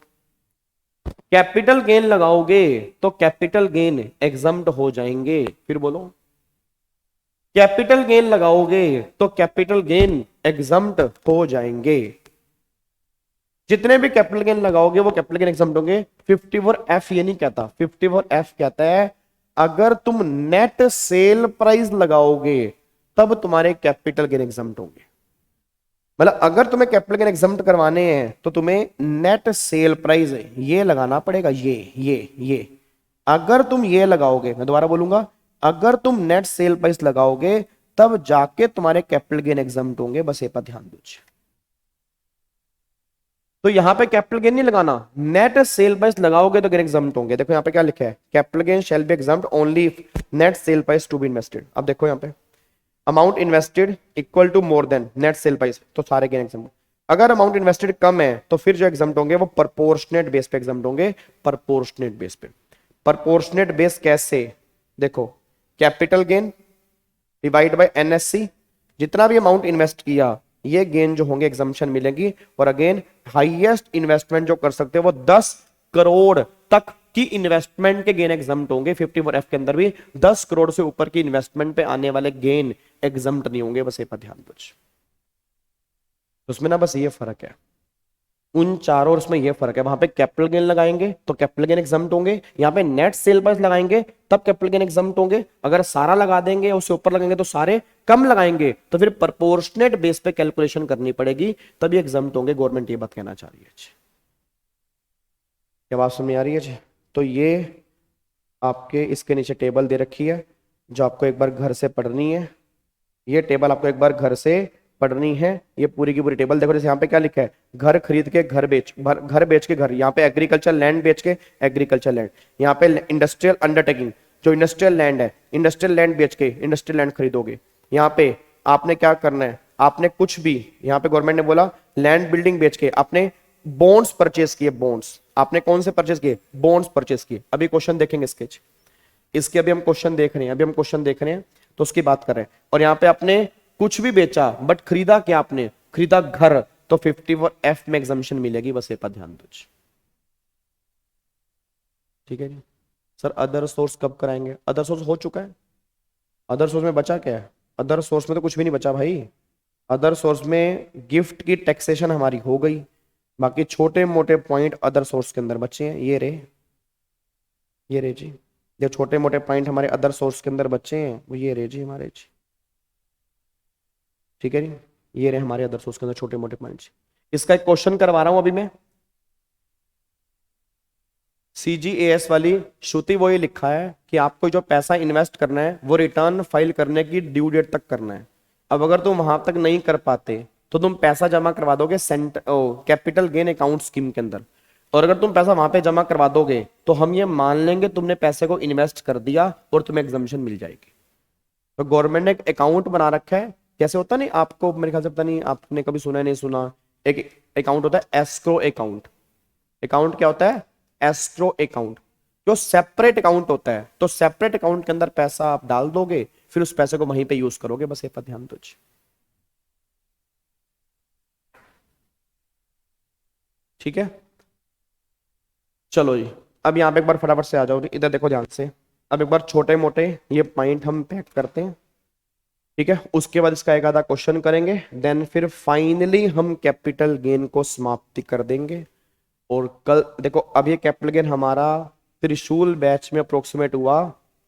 कैपिटल गेन लगाओगे तो कैपिटल गेन एग्जम्प्ट हो जाएंगे, फिर बोलो। कैपिटल गेन लगाओगे तो कैपिटल गेन एग्जम्प्ट हो जाएंगे। जितने भी कैपिटल गेन लगाओगे वो कैपिटल गेन एग्जम्प्ट होंगे। 54F ये नहीं कहता, 54F कहता है अगर तुम नेट सेल प्राइस लगाओगे तब तुम्हारे कैपिटल गेन एग्जम्प्ट होंगे। मतलब अगर तुम्हें कैपिटल गेन एग्जम्प्ट करवाने हैं तो तुम्हें नेट सेल प्राइस ये लगाना पड़ेगा, ये अगर तुम ये लगाओगे, मैं दोबारा बोलूंगा, अगर तुम नेट सेल प्राइस लगाओगे तब जाके तुम्हारे कैपिटल गेन एग्जम्प्ट होंगे, बस ये पर ध्यान दीजिए। तो यहां पे कैपिटल गेन नहीं लगाना, नेट सेल प्राइस लगाओगे तो गेन एग्जाम्प्ट होंगे। देखो यहाँ पे क्या लिखा है, capital gain shall be exempt only if net sale price to be invested. अब देखो यहाँ पे amount invested equal to more than net sale price, तो सारे गेन एग्जाम्प्ट। अगर अमाउंट इन्वेस्टेड कम है तो फिर जो एग्जाम्प्ट होंगे वो प्रोपोर्शनेट बेस पे एग्जाम्प्ट होंगे, प्रोपोर्शनेट बेस पे। प्रोपोर्शनेट बेस कैसे, देखो capital gain divide by NSC, जितना भी अमाउंट इन्वेस्ट किया ये गेन जो होंगे एग्जाम्पशन मिलेगी। और अगेन हाईएस्ट इन्वेस्टमेंट जो कर सकते हो वो 10 करोड़ तक की इन्वेस्टमेंट के गेन एग्जाम्प्ट होंगे। 54F के अंदर भी 10 करोड़ से ऊपर की इन्वेस्टमेंट पे आने वाले गेन एग्जाम्प्ट नहीं होंगे, बस ये पर ध्यान दो। उसमें ना बस ये फर्क है, उन चारों और उसमें ये फर्क है। वहां पे कैपिटल गेन लगाएंगे तो कैपिटल गेन एग्जाम्प्ट होंगे, यहाँ पे नेट सेल प्राइस लगाएंगे तब कैपिटल गेन एग्जाम्प्ट होंगे। अगर सारा लगा देंगे उससे ऊपर लगाएंगे तो सारे, कम लगाएंगे तो फिर प्रोपोर्शनेट बेस पे कैलकुलेशन करनी पड़ेगी, तभी एग्जाम्प्ट होंगे। गवर्नमेंट ये बात कहना चाह रही है। क्या बात समझ आ रही है जी? तो ये आपके इसके नीचे टेबल दे रखी है जो आपको एक बार घर से पढ़नी है। ये टेबल आपको एक बार घर से पढ़नी है, ये पूरी की पूरी टेबल। देखो जैसे यहाँ पे क्या लिखा है, घर खरीद के घर बेच, घर बेच के घर, यहाँ पे एग्रीकल्चर लैंड बेच के एग्रीकल्चर लैंड, यहाँ पे इंडस्ट्रियल अंडरटेकिंग जो इंडस्ट्रियल लैंड है, इंडस्ट्रियल लैंड बेच के इंडस्ट्रियल लैंड खरीदोगे। यहाँ पे आपने क्या करना है, आपने कुछ भी, यहाँ पे गवर्नमेंट ने बोला लैंड बिल्डिंग बेच के आपने बॉन्ड्स परचेस किए, बॉन्ड्स आपने कौन से परचेस किए, बॉन्ड्स परचेस किए। अभी क्वेश्चन देखेंगे स्केच, इसके अभी हम क्वेश्चन देख रहे हैं, अभी हम क्वेश्चन देख रहे हैं तो उसकी बात कर रहे हैं। और यहाँ पे आपने कुछ भी बेचा बट खरीदा क्या, आपने खरीदा घर, तो 54F में एग्जाम्पशन मिलेगी, बस ये पर ध्यान दो। ठीक है जी। सर अदर सोर्स कब कराएंगे, अदर सोर्स हो चुका है। अदर सोर्स में बचा क्या है, अदर सोर्स में तो कुछ भी नहीं बचा भाई। अदर सोर्स में गिफ्ट की टैक्सेशन हमारी हो गई, बाकी छोटे मोटे पॉइंट अदर सोर्स के अंदर बचे हैं। ये रे जी, जो छोटे मोटे पॉइंट हमारे अदर सोर्स के अंदर बचे हैं वो ये रे जी हमारे जी। ठीक है जी, ये रहे हमारे अदर सोर्स के अंदर छोटे मोटे पॉइंट्स। इसका एक क्वेश्चन करवा रहा हूं अभी मैं, CGAS वाली श्रुति वो ये लिखा है कि आपको जो पैसा इन्वेस्ट करना है वो रिटर्न फाइल करने की ड्यू डेट तक करना है। अब अगर तुम वहां तक नहीं कर पाते तो तुम पैसा जमा करवा दोगे कैपिटल गेन अकाउंट स्कीम के अंदर। और अगर तुम पैसा वहां पे जमा करवा दोगे तो हम ये मान लेंगे तुमने पैसे को इन्वेस्ट कर दिया और तुम्हें एग्जम्पशन मिल जाएगी। तो गवर्नमेंट ने एक अकाउंट बना रखा है, कैसे होता नहीं आपको मेरे ख्याल से पता नहीं, आपने कभी सुना है नहीं सुना, एक अकाउंट होता है एस्क्रो अकाउंट। अकाउंट क्या होता है, एस्क्रो अकाउंट, जो सेपरेट अकाउंट होता है। तो सेपरेट अकाउंट के अंदर पैसा आप डाल दोगे, फिर उस पैसे को वहीं पे यूज करोगे, बस ये पर ध्यान दो। ठीक है, चलो जी। अब यहां पे एक बार फटाफट से आ जाओ, इधर देखो ध्यान से। अब एक बार छोटे मोटे ये पॉइंट हम पैक करते हैं, ठीक है। उसके बाद इसका एक आधा क्वेश्चन करेंगे, देन फिर फाइनली हम कैपिटल गेन को समाप्ति कर देंगे। और कल देखो, अब ये कैपिटल गेन हमारा त्रिशूल बैच में अप्रोक्सीमेट हुआ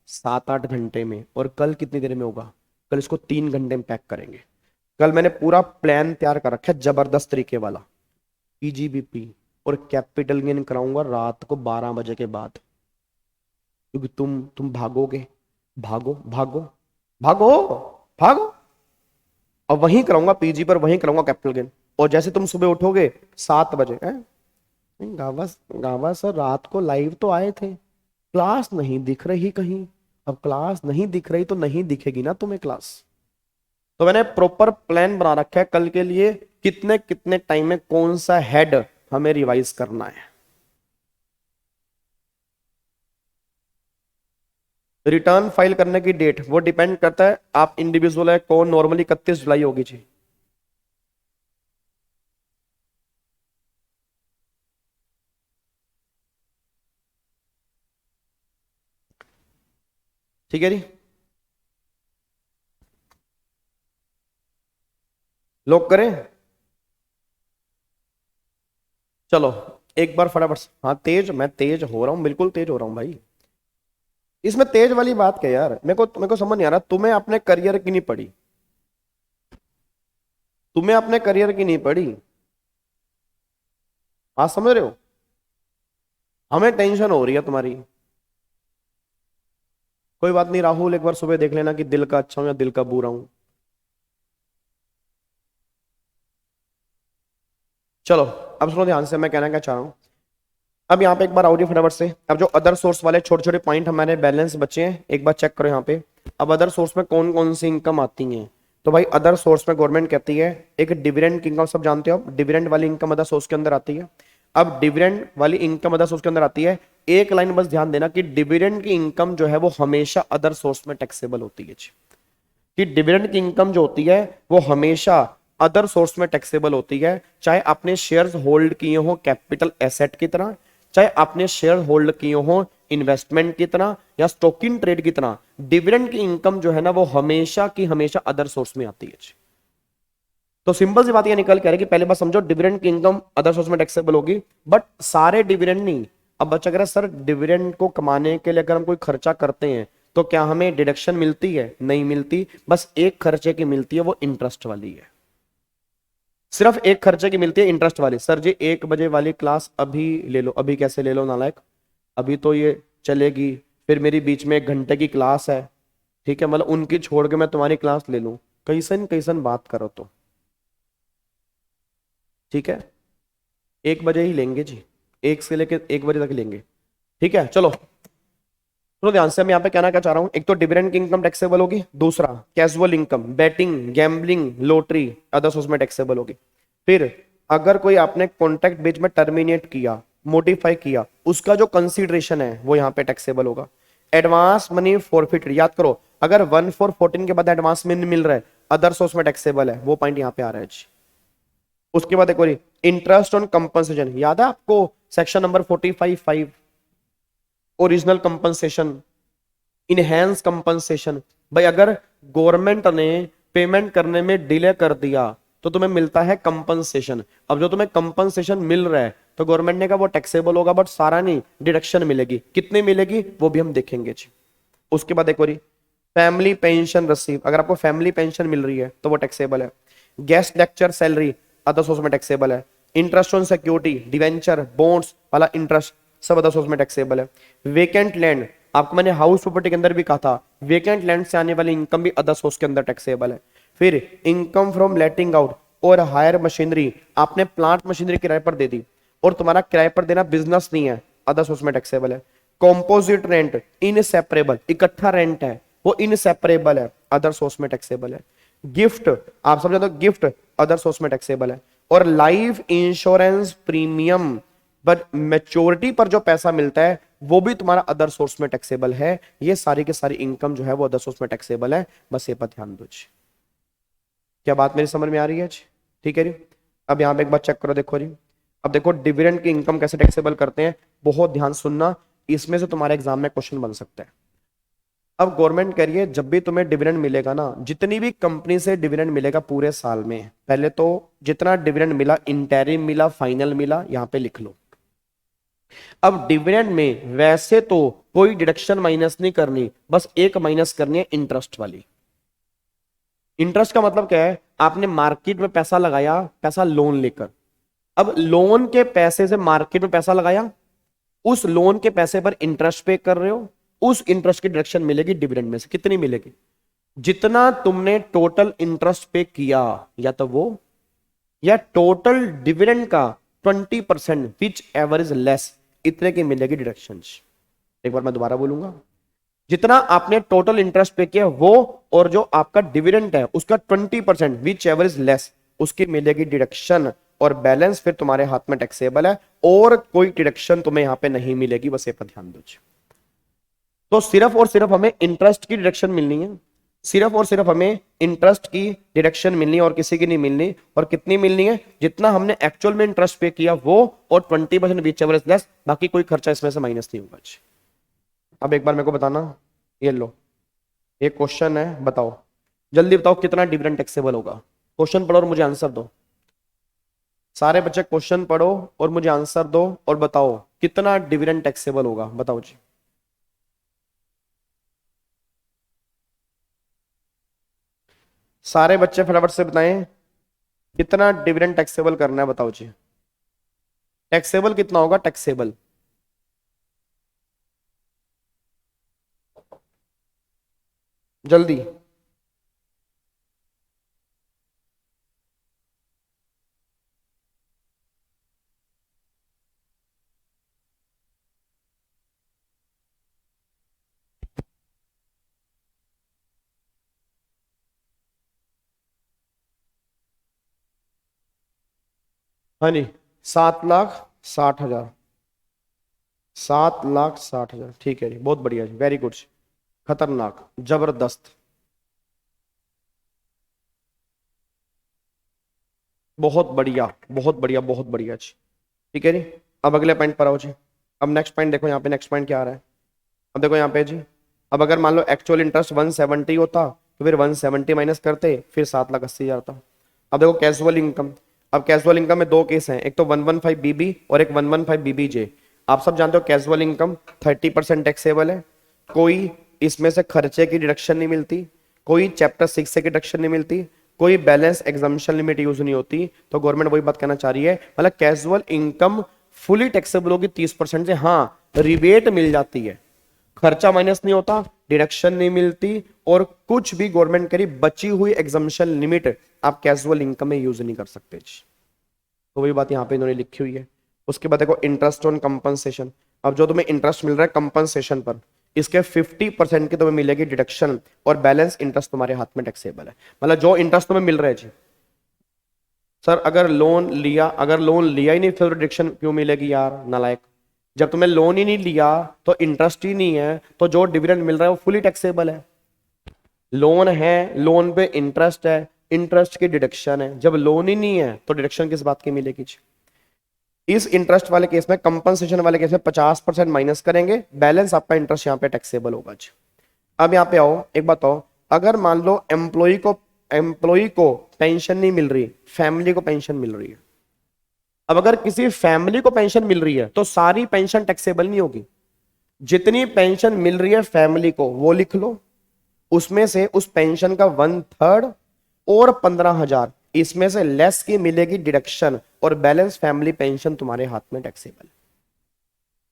7-8 घंटे में, और कल कितनी देर में होगा, कल इसको 3 घंटे में पैक करेंगे। कल मैंने पूरा प्लान तैयार कर रखा है जबरदस्त तरीके वाला, PGBP और कैपिटल गेन कराऊंगा रात को 12 बजे के बाद, क्योंकि तुम भागोगे, भागो भागो भागो भागो, और वहीं कराऊंगा PG पर, वहीं कराऊंगा कैपिटल गेन। और जैसे तुम सुबह उठोगे 7 बजे, गावा गावा सर रात को लाइव तो आए थे, क्लास नहीं दिख रही कहीं। अब क्लास नहीं दिख रही तो नहीं दिखेगी ना तुम्हें क्लास। तो मैंने प्रॉपर प्लान बना रखा है कल के लिए, कितने कितने टाइम में कौन सा हेड हमें रिवाइज करना है। रिटर्न फाइल करने की डेट वो डिपेंड करता है आप इंडिविजुअल है कौन। नॉर्मली 31 जुलाई होगी जी। ठीक है जी, लॉक करें। चलो एक बार फटाफट, हाँ तेज, मैं तेज हो रहा हूं, बिल्कुल तेज हो रहा हूं भाई। इसमें तेज वाली बात क्या यार, मेरे को समझ नहीं आ रहा। तुम्हें अपने करियर की नहीं पड़ी, तुम्हें अपने करियर की नहीं पड़ी, आप समझ रहे हो। हमें टेंशन हो रही है तुम्हारी। कोई बात नहीं राहुल, एक बार सुबह देख लेना कि दिल का अच्छा हूं या दिल का बुरा हूं। चलो अब सुनो ध्यान से, मैं कहना क्या चाह रहा हूँ। अब यहाँ पे एक बार आओ जी फटाफट से। अब जो अदर सोर्स वाले छोटे छोटे पॉइंट हमारे बैलेंस बचे हैं, एक बार चेक करो यहाँ पे। अब अदर सोर्स में कौन कौन सी इनकम आती हैं? तो भाई अदर सोर्स में गवर्नमेंट कहती है एक डिविडेंड की इनकम, सब जानते हो आप, डिविडेंड वाली इनकम अदर सोर्स के अंदर आती है। अब डिविडेंड वाली इनकम अदर सोर्स के अंदर आती है, एक लाइन बस ध्यान देना कि डिविडेंड की इनकम जो है वो हमेशा अदर सोर्स में टैक्सेबल होती है जी। कि डिविडेंड की इनकम जो होती है वो हमेशा अदर सोर्स में टैक्सेबल होती है, चाहे आपने शेयर्स होल्ड किए हो कैपिटल एसेट की तरह, चाहे आपने शेयर होल्ड किए हो इन्वेस्टमेंट की तरह या स्टॉक इन ट्रेड की तरह। डिविडेंड की इनकम जो है ना वो हमेशा की हमेशा अदर सोर्स में आती है। तो सिंपल सी बात ये निकल के आ रही है कि पहले बात समझो, डिविडेंड की इनकम अदर सोर्स में टैक्सेबल होगी, बट सारे डिविडेंड नहीं। अब बच्चा कह रहा है सर डिविडेंड को कमाने के लिए अगर हम कोई खर्चा करते हैं तो क्या हमें डिडक्शन मिलती है? नहीं मिलती, बस एक खर्चे की मिलती है, वो इंटरेस्ट वाली है। सिर्फ एक खर्चे की मिलती है, इंटरेस्ट वाली। सर जी 1 बजे वाली क्लास अभी ले लो। अभी कैसे ले लो नालायक? अभी तो ये चलेगी, फिर मेरी बीच में 1 घंटे की क्लास है, ठीक है, मतलब उनकी छोड़ के मैं तुम्हारी क्लास ले लूं? कैसन कैसन बात करो तो, ठीक है 1 बजे ही लेंगे जी, 1 से लेके 1 बजे तक लेंगे, ठीक है। चलो तो ध्यान से, मैं यहाँ पे कहना क्या चाह रहा हूँ, एक तो डिविडेंड की इनकम टैक्सेबल होगी, दूसरा casual income, batting, gambling, lottery other source में टैक्सेबल होगी। फिर अगर कोई आपने कॉन्ट्रैक्ट बीच में टर्मिनेट किया, मोडिफाई किया, उसका जो कंसीडरेशन है वो यहाँ पे टैक्सेबल होगा। एडवांस मनी फॉरफिट, याद करो, अगर 1/4 के बाद एडवांस मनी मिल रहा है अदर सोर्स में टैक्सेबल है, वो पॉइंट यहाँ पे आ रहा है जी। उसके बाद एक और इंटरेस्ट ऑन कंपनसेशन, याद है आपको section number 45(5), original compensation, enhance compensation. भाई अगर गवर्नमेंट ने पेमेंट करने में डिले कर दिया तो तुम्हें मिलता है कंपनसेशन। अब जो तुम्हें कंपनसेशन मिल रहा है तो गवर्नमेंट ने कहा वो टैक्सेबल होगा, बट सारा नहीं, डिडक्शन मिलेगी। कितनी मिलेगी वो भी हम देखेंगे जी। उसके बाद एक और फैमिली पेंशन रिसीव, अगर आपको फैमिली पेंशन मिल रही है तो वो टैक्सेबल है। Guest lecture salary other source में टैक्सेबल है। Interest on security, debenture, bonds वाला इंटरेस्ट सब अदर सोर्स में टैक्सेबल है। वेकेंट लैंड, आपको मैंने हाउस प्रॉपर्टी के अंदर भी कहा था, वेकेंट लैंड से आने वाली इनकम भी अदर सोर्स के अंदर टैक्सेबल है। फिर इनकम फ्रॉम लेटिंग आउट और हायर मशीनरी, आपने प्लांट मशीनरी किराए पर दे दी और तुम्हारा किराए पर देना बिजनेस नहीं है, अदर सोर्स में टैक्सेबल है। कॉम्पोजिट रेंट इनसेपरेबल, इकट्ठा रेंट है वो इनसेपरेबल है, अदर सोर्स में टैक्सेबल है। गिफ्ट, आप समझे तो गिफ्ट अदर सोर्स में टैक्सेबल है। और life insurance premium, but maturity पर जो पैसा मिलता है वो भी तुम्हारा अदर सोर्स में टैक्सेबल है। ये सारी के सारी इनकम जो है वो अदर सोर्स में टैक्सेबल है, बस ये पर ध्यान दो जी। क्या बात मेरी समझ में आ रही है जी? ठीक है जी। अब यहां पे एक बार चेक करो, देखो जी। अब देखो डिविडेंड की इनकम कैसे टैक्सेबल करते हैं, बहुत ध्यान सुनना, इसमें से तुम्हारे एग्जाम में क्वेश्चन बन सकता है। अब गवर्नमेंट कह रही है जब भी तुम्हें डिविडेंड मिलेगा ना, जितनी भी कंपनी से डिविडेंड मिलेगा पूरे साल में, पहले तो जितना डिविडेंड मिला, इंटरिम मिला, फाइनल मिला, यहां पे लिख लो। अब डिविडेंड में वैसे तो कोई डिडक्शन माइनस नहीं करनी, बस एक माइनस करनी है, इंटरेस्ट वाली। इंटरेस्ट का मतलब क्या है, आपने मार्केट में पैसा लगाया, पैसा लोन लेकर, अब लोन के पैसे से मार्केट में पैसा लगाया, उस लोन के पैसे पर इंटरेस्ट पे कर रहे हो, उस इंटरेस्ट की डिडक्शन मिलेगी डिविडेंड में से। कितनी मिलेगी? जितना तुमने टोटल इंटरेस्ट पे किया, या तो वो, या टोटल डिविडेंड का 20% विच एवर इज लेस, इतने की मिलेगी डिडक्शन। एक बार मैं दोबारा बोलूंगा, जितना आपने टोटल इंटरेस्ट पे किया वो, और जो आपका डिविडेंड है उसका 20% विच एवर इज लेस, उसकी मिलेगी डिडक्शन, और बैलेंस फिर तुम्हारे हाथ में टैक्सेबल है, और कोई डिडक्शन तुम्हें यहां पे नहीं मिलेगी, बस ये पर ध्यान दो। तो सिर्फ और सिर्फ हमें इंटरेस्ट की डिडक्शन मिलनी है, सिर्फ और सिर्फ हमें इंटरेस्ट की डिडक्शन मिलनी है, और किसी की नहीं मिलनी। और कितनी मिलनी है? जितना हमने एक्चुअल में इंटरेस्ट पे किया वो, और 20% विच एवर इज लेस, बाकी कोई खर्चा इसमें से माइनस नहीं होगा। अब एक बार मेरे को बताना, ये लो एक क्वेश्चन है, बताओ जल्दी बताओ कितना डिविडेंड टैक्सेबल होगा। क्वेश्चन पढ़ो और मुझे आंसर दो। सारे बच्चे क्वेश्चन पढ़ो और मुझे आंसर दो, और बताओ कितना डिविडेंड टैक्सेबल होगा, बताओ जी। सारे बच्चे फटाफट से बताएं कितना डिविडेंड टैक्सेबल करना है, बताओ जी। टैक्सेबल कितना होगा, टैक्सेबल? जल्दी। हाँ जी, 7,60,000, 7,60,000, ठीक है जी, बहुत बढ़िया जी, वेरी गुड, खतरनाक, जबरदस्त, बहुत बढ़िया, बहुत बढ़िया, बहुत बढ़िया जी। ठीक है जी, अब अगले पॉइंट पर आओ जी। अब नेक्स्ट पॉइंट देखो यहाँ पे, नेक्स्ट पॉइंट क्या आ रहा है। अब देखो यहाँ पे जी, अब अगर मान लो एक्चुअल इंटरेस्ट 170 होता तो फिर 170 माइनस करते, फिर 7,80,000 था। अब देखो कैजुअल इनकम, अब कैजुअल इनकम में दो केस हैं, एक तो 115 बीबी और एक 115 बीबीजे। आप सब जानते हो कैजुअल इनकम 30% टैक्सेबल है, कोई इसमें से खर्चे की डिडक्शन नहीं मिलती, कोई चैप्टर 6 से डिडक्शन नहीं मिलती, कोई बैलेंस एग्जाम्पशन लिमिट यूज नहीं होती। तो गवर्नमेंट वही बात कहना चाह रही है, मतलब कैजुअल इनकम फुली टैक्सेबल होगी 30% से, हाँ रिबेट मिल जाती है, खर्चा माइनस नहीं होता, डिडक्शन नहीं मिलती, और कुछ भी गवर्नमेंट करी बची हुई एग्जाम्पशन लिमिट आप कैजुअल इनकम में यूज नहीं कर सकते जी। तो वही बात यहाँ पे इन्होंने लिखी हुई है। उसके बाद देखो इंटरेस्ट ऑन कंपनसेशन, अब जो तुम्हें इंटरेस्ट मिल रहा है कंपनसेशन पर, इसके 50% की तुम्हें मिलेगी डिडक्शन, और बैलेंस इंटरेस्ट तुम्हारे हाथ में टैक्सेबल है। मतलब जो इंटरेस्ट तुम्हें मिल रहा है जी, सर अगर लोन लिया ही नहीं फिर डिडक्शन क्यों मिलेगी यार नालायक। जब तुम्हें लोन ही नहीं लिया तो इंटरेस्ट ही नहीं है, तो जो डिविडेंड मिल रहा है वो फुली टैक्सेबल है। लोन है, लोन पे इंटरेस्ट है, इंटरेस्ट की डिडक्शन है, जब लोन ही नहीं है तो डिडक्शन किस बात की मिलेगी जी? इस इंटरेस्ट वाले केस में, कंपनसेशन वाले केस में 50% माइनस करेंगे, बैलेंस आपका इंटरेस्ट यहाँ पे टैक्सेबल होगा जी। अब यहाँ पे आओ, एक बात आओ, अगर मान लो एम्प्लॉय को पेंशन नहीं मिल रही, फैमिली को पेंशन मिल रही है। अब अगर किसी फैमिली को पेंशन मिल रही है तो सारी पेंशन टैक्सेबल नहीं होगी, जितनी पेंशन मिल रही है फैमिली को वो लिख लो, उसमें से उस पेंशन का 1/3 और 15,000 इसमें से लेस की मिलेगी डिडक्शन, और बैलेंस फैमिली पेंशन तुम्हारे हाथ में टैक्सेबल।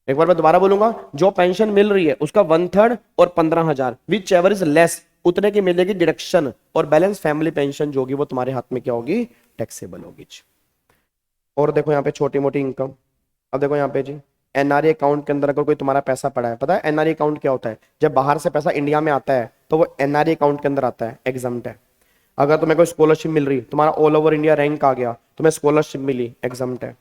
एक बार मैं दोबारा बोलूंगा, जो पेंशन मिल रही है उसका 1/3 और 15,000 विच एवर इज लेस, उतने की मिलेगी डिडक्शन, और बैलेंस फैमिली पेंशन जो होगी वो तुम्हारे हाथ में क्या होगी, टैक्सेबल होगी। और देखो यहाँ पे छोटी मोटी इनकम, अब देखो यहाँ पे जी, एनआरई अकाउंट के अंदर अगर कोई तुम्हारा पैसा पड़ा है, पता है एनआरई अकाउंट क्या होता है? जब बाहर से पैसा इंडिया में आता है तो वो एनआरई अकाउंट के अंदर आता है, एग्जाम्ट है। अगर तुम्हें कोई स्कॉलरशिप मिल रही, तुम्हारा ऑल ओवर इंडिया रैंक आ गया, तुम्हें स्कॉलरशिप मिली, एग्जाम्ट है।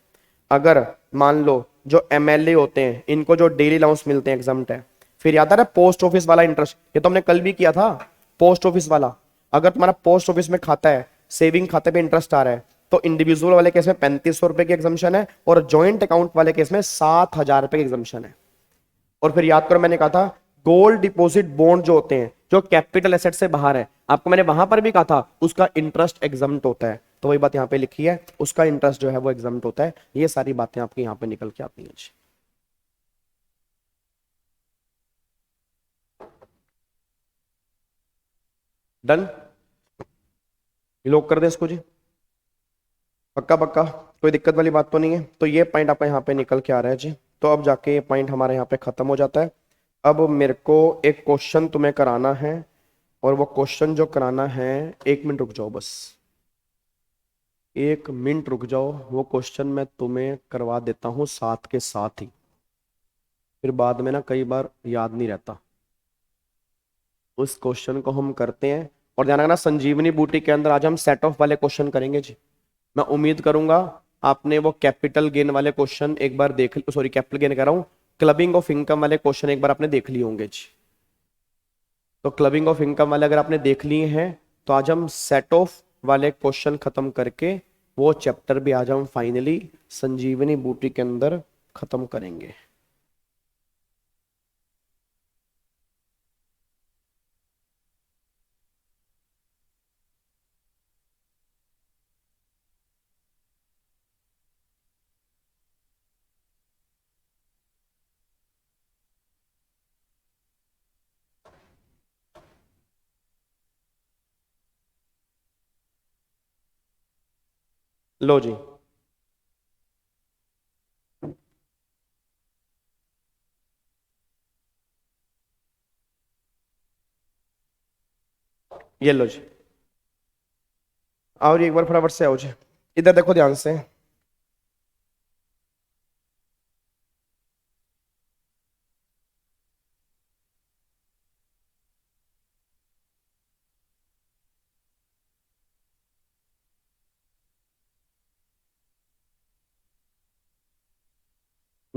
अगर मान लो जो एमएलए होते हैं इनको जो डेली अलाउंस मिलते हैं, एग्जाम्ट है। फिर याद आ रहा है पोस्ट ऑफिस वाला इंटरेस्ट, ये तो हमने कल भी किया था, पोस्ट ऑफिस वाला। अगर तुम्हारा पोस्ट ऑफिस में खाता है, सेविंग खाते पे इंटरेस्ट आ रहा है, तो इंडिविजुअल वाले केस में 3500 रुपए की एग्जाम्शन है, और ज्वाइंट अकाउंट वाले केस में 7,000 रुपए की एग्जाम्शन है। और फिर याद करो मैंने कहा था, गोल्ड डिपॉजिट बॉन्ड जो होते हैं जो कैपिटल एसेट से बाहर है, आपको मैंने वहां पर भी कहा था उसका इंटरेस्ट एग्जम्प्ट होता है, तो वही बात यहाँ पे लिखी है, उसका इंटरेस्ट जो है वो एग्जम्प्ट होता है। ये सारी बातें आपकी यहाँ पे निकल के आती हैं जी। डन, लॉक कर दे इसको जी, पक्का पक्का, कोई दिक्कत वाली बात तो नहीं है। तो ये पॉइंट आपका यहाँ पे निकल के आ रहा है जी। तो अब जाके ये पॉइंट हमारे यहाँ पे खत्म हो जाता है। अब मेरे को एक क्वेश्चन तुम्हें कराना है, और वो क्वेश्चन जो कराना है, 1 मिनट रुक जाओ बस, 1 मिनट रुक जाओ, वो क्वेश्चन मैं तुम्हें करवा देता हूँ साथ के साथ ही, फिर बाद में ना कई बार याद नहीं रहता। उस क्वेश्चन को हम करते हैं, और ध्यान रखना संजीवनी बूटी के अंदर आज हम सेट ऑफ वाले क्वेश्चन करेंगे जी। मैं उम्मीद करूंगा आपने वो कैपिटल गेन वाले क्वेश्चन एक बार देख, सॉरी कैपिटल गेन कह रहा हूँ, क्लबिंग ऑफ इनकम वाले क्वेश्चन एक बार आपने देख लिए होंगे जी। तो क्लबिंग ऑफ इनकम वाले अगर आपने देख लिए हैं, तो आज हम सेट ऑफ वाले क्वेश्चन खत्म करके वो चैप्टर भी आज हम फाइनली संजीवनी बूटी के अंदर खत्म करेंगे। लो जी, ये लो जी, और एक बार फटाफट से आओ जी, इधर देखो ध्यान से।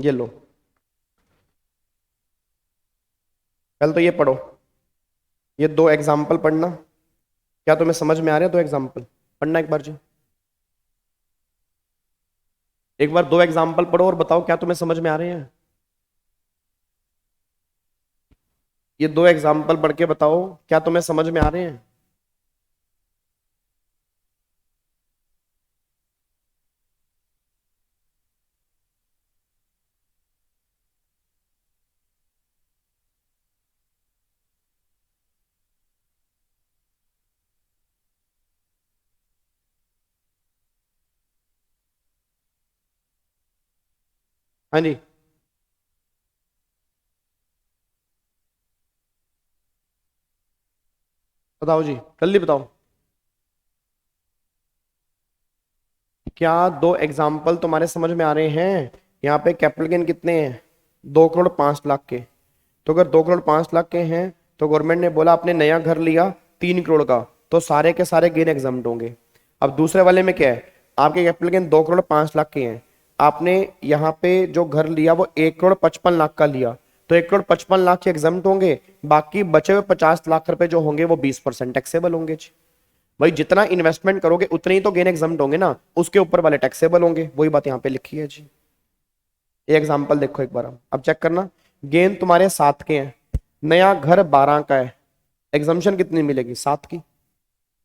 ये लो, पहले तो ये पढ़ो, ये दो एग्जाम्पल पढ़ना। क्या तुम्हें समझ में आ रहे हैं? दो एग्जाम्पल पढ़ना एक बार जी, एक बार दो एग्जाम्पल पढ़ो और बताओ क्या तुम्हें समझ में आ रहे हैं। ये दो एग्जाम्पल पढ़ के बताओ क्या तुम्हें समझ में आ रहे हैं। हाँ जी, बताओ जी, जल्दी बताओ। क्या दो एग्जाम्पल तुम्हारे समझ में आ रहे हैं? यहाँ पे कैपिटल गेन कितने हैं? 2 करोड़ 5 लाख के। तो अगर 2 करोड़ 5 लाख के हैं तो गवर्नमेंट ने बोला आपने नया घर लिया 3 करोड़ का, तो सारे के सारे गेन एग्जाम्प्ट होंगे। अब दूसरे वाले में क्या है, आपके कैपिटल गेन 2 करोड़ 5 लाख के हैं, आपने यहाँ पे जो घर लिया वो 1 करोड़ 55 लाख का लिया, तो 1 करोड़ 55 लाख के एग्जाम्प्ट होंगे, बाकी बचे हुए 50 लाख रुपए जो होंगे वो 20% टैक्सेबल होंगे जी। भाई जितना इन्वेस्टमेंट करोगे उतने ही तो गेन एग्जाम्प्ट होंगे ना, उसके ऊपर वाले टैक्सेबल होंगे, वही बात यहाँ पे लिखी है जी। ये एग्जाम्पल देखो एक बार, अब चेक करना। गेन तुम्हारे 7 के हैं, नया घर 12 का है, एग्जम्पशन कितनी मिलेगी? 7 की।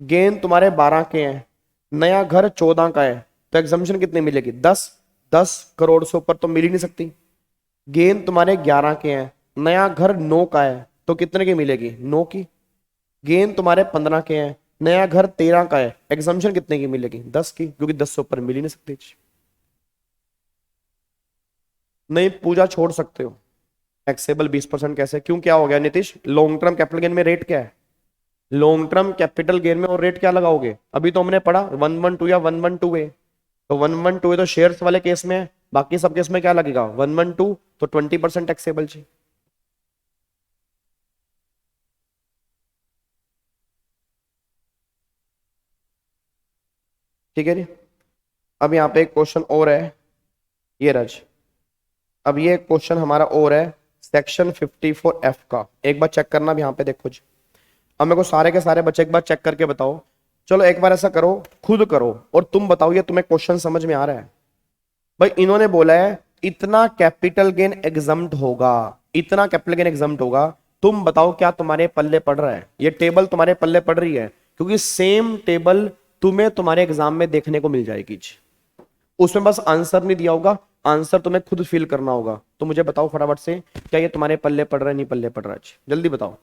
गेन तुम्हारे 12 के हैं, नया घर 14 का है, तो एग्जम्पशन कितनी मिलेगी? 10। 10 करोड़ से ऊपर तो मिल ही नहीं सकती। गेन तुम्हारे 11 के हैं, नया घर 9 का है, तो कितने की मिलेगी? 9 की। गेन तुम्हारे 15 के हैं, नया घर 13 का है, एग्जम्पशन कितने की मिलेगी? 10 की, क्योंकि 10 से ऊपर मिल ही नहीं सकती। नहीं, पूजा छोड़ सकते हो। टैक्सेबल 20% कैसे? क्यों, क्या हो गया Nitish? Long term capital gain में रेट क्या है? लॉन्ग टर्म कैपिटल गेन में और रेट क्या लगाओगे? अभी तो हमने पढ़ा 112 या 112 है, तो 112 है तो शेयर्स वाले केस में है, बाकी सब केस में क्या लगेगा? 112, तो 20% टैक्सेबल जी। ठीक है जी। अब यहाँ पे एक क्वेश्चन और है, ये रज। अब ये क्वेश्चन हमारा और है सेक्शन 54F का, एक बार चेक करना। अब यहाँ पे देखो जी, अब मेरे को सारे के सारे बच्चे एक बार चेक करके बताओ। चलो एक बार ऐसा करो, खुद करो और तुम बताओ ये तुम्हें क्वेश्चन समझ में आ रहा है? भाई इन्होंने बोला है इतना कैपिटल गेन एग्जम्प्ट होगा, इतना कैपिटल गेन एग्जम्प्ट होगा, तुम बताओ क्या तुम्हारे पल्ले पड़ रहा है? ये टेबल तुम्हारे पल्ले पड़ रही है? क्योंकि सेम टेबल तुम्हें तुम्हारे एग्जाम में देखने को मिल जाएगी जी। उसमें बस आंसर नहीं दिया होगा, आंसर तुम्हें खुद फिल करना होगा। तो मुझे बताओ फटाफट से, क्या ये तुम्हारे पल्ले पड़ रहा है, नहीं पल्ले पड़ रहा है? जल्दी बताओ।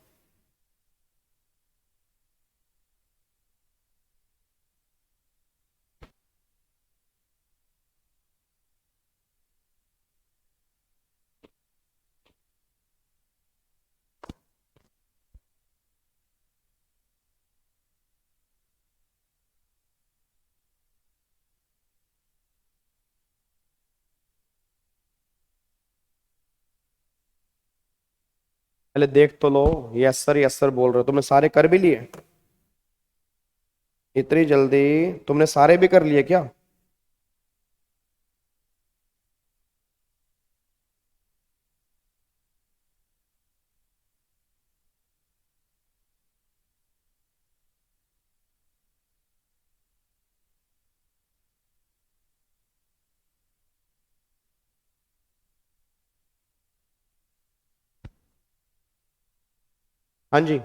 पहले देख तो लो। यस सर बोल रहे हो, तुमने सारे कर भी लिए? इतनी जल्दी तुमने सारे भी कर लिए क्या? हाँ जी।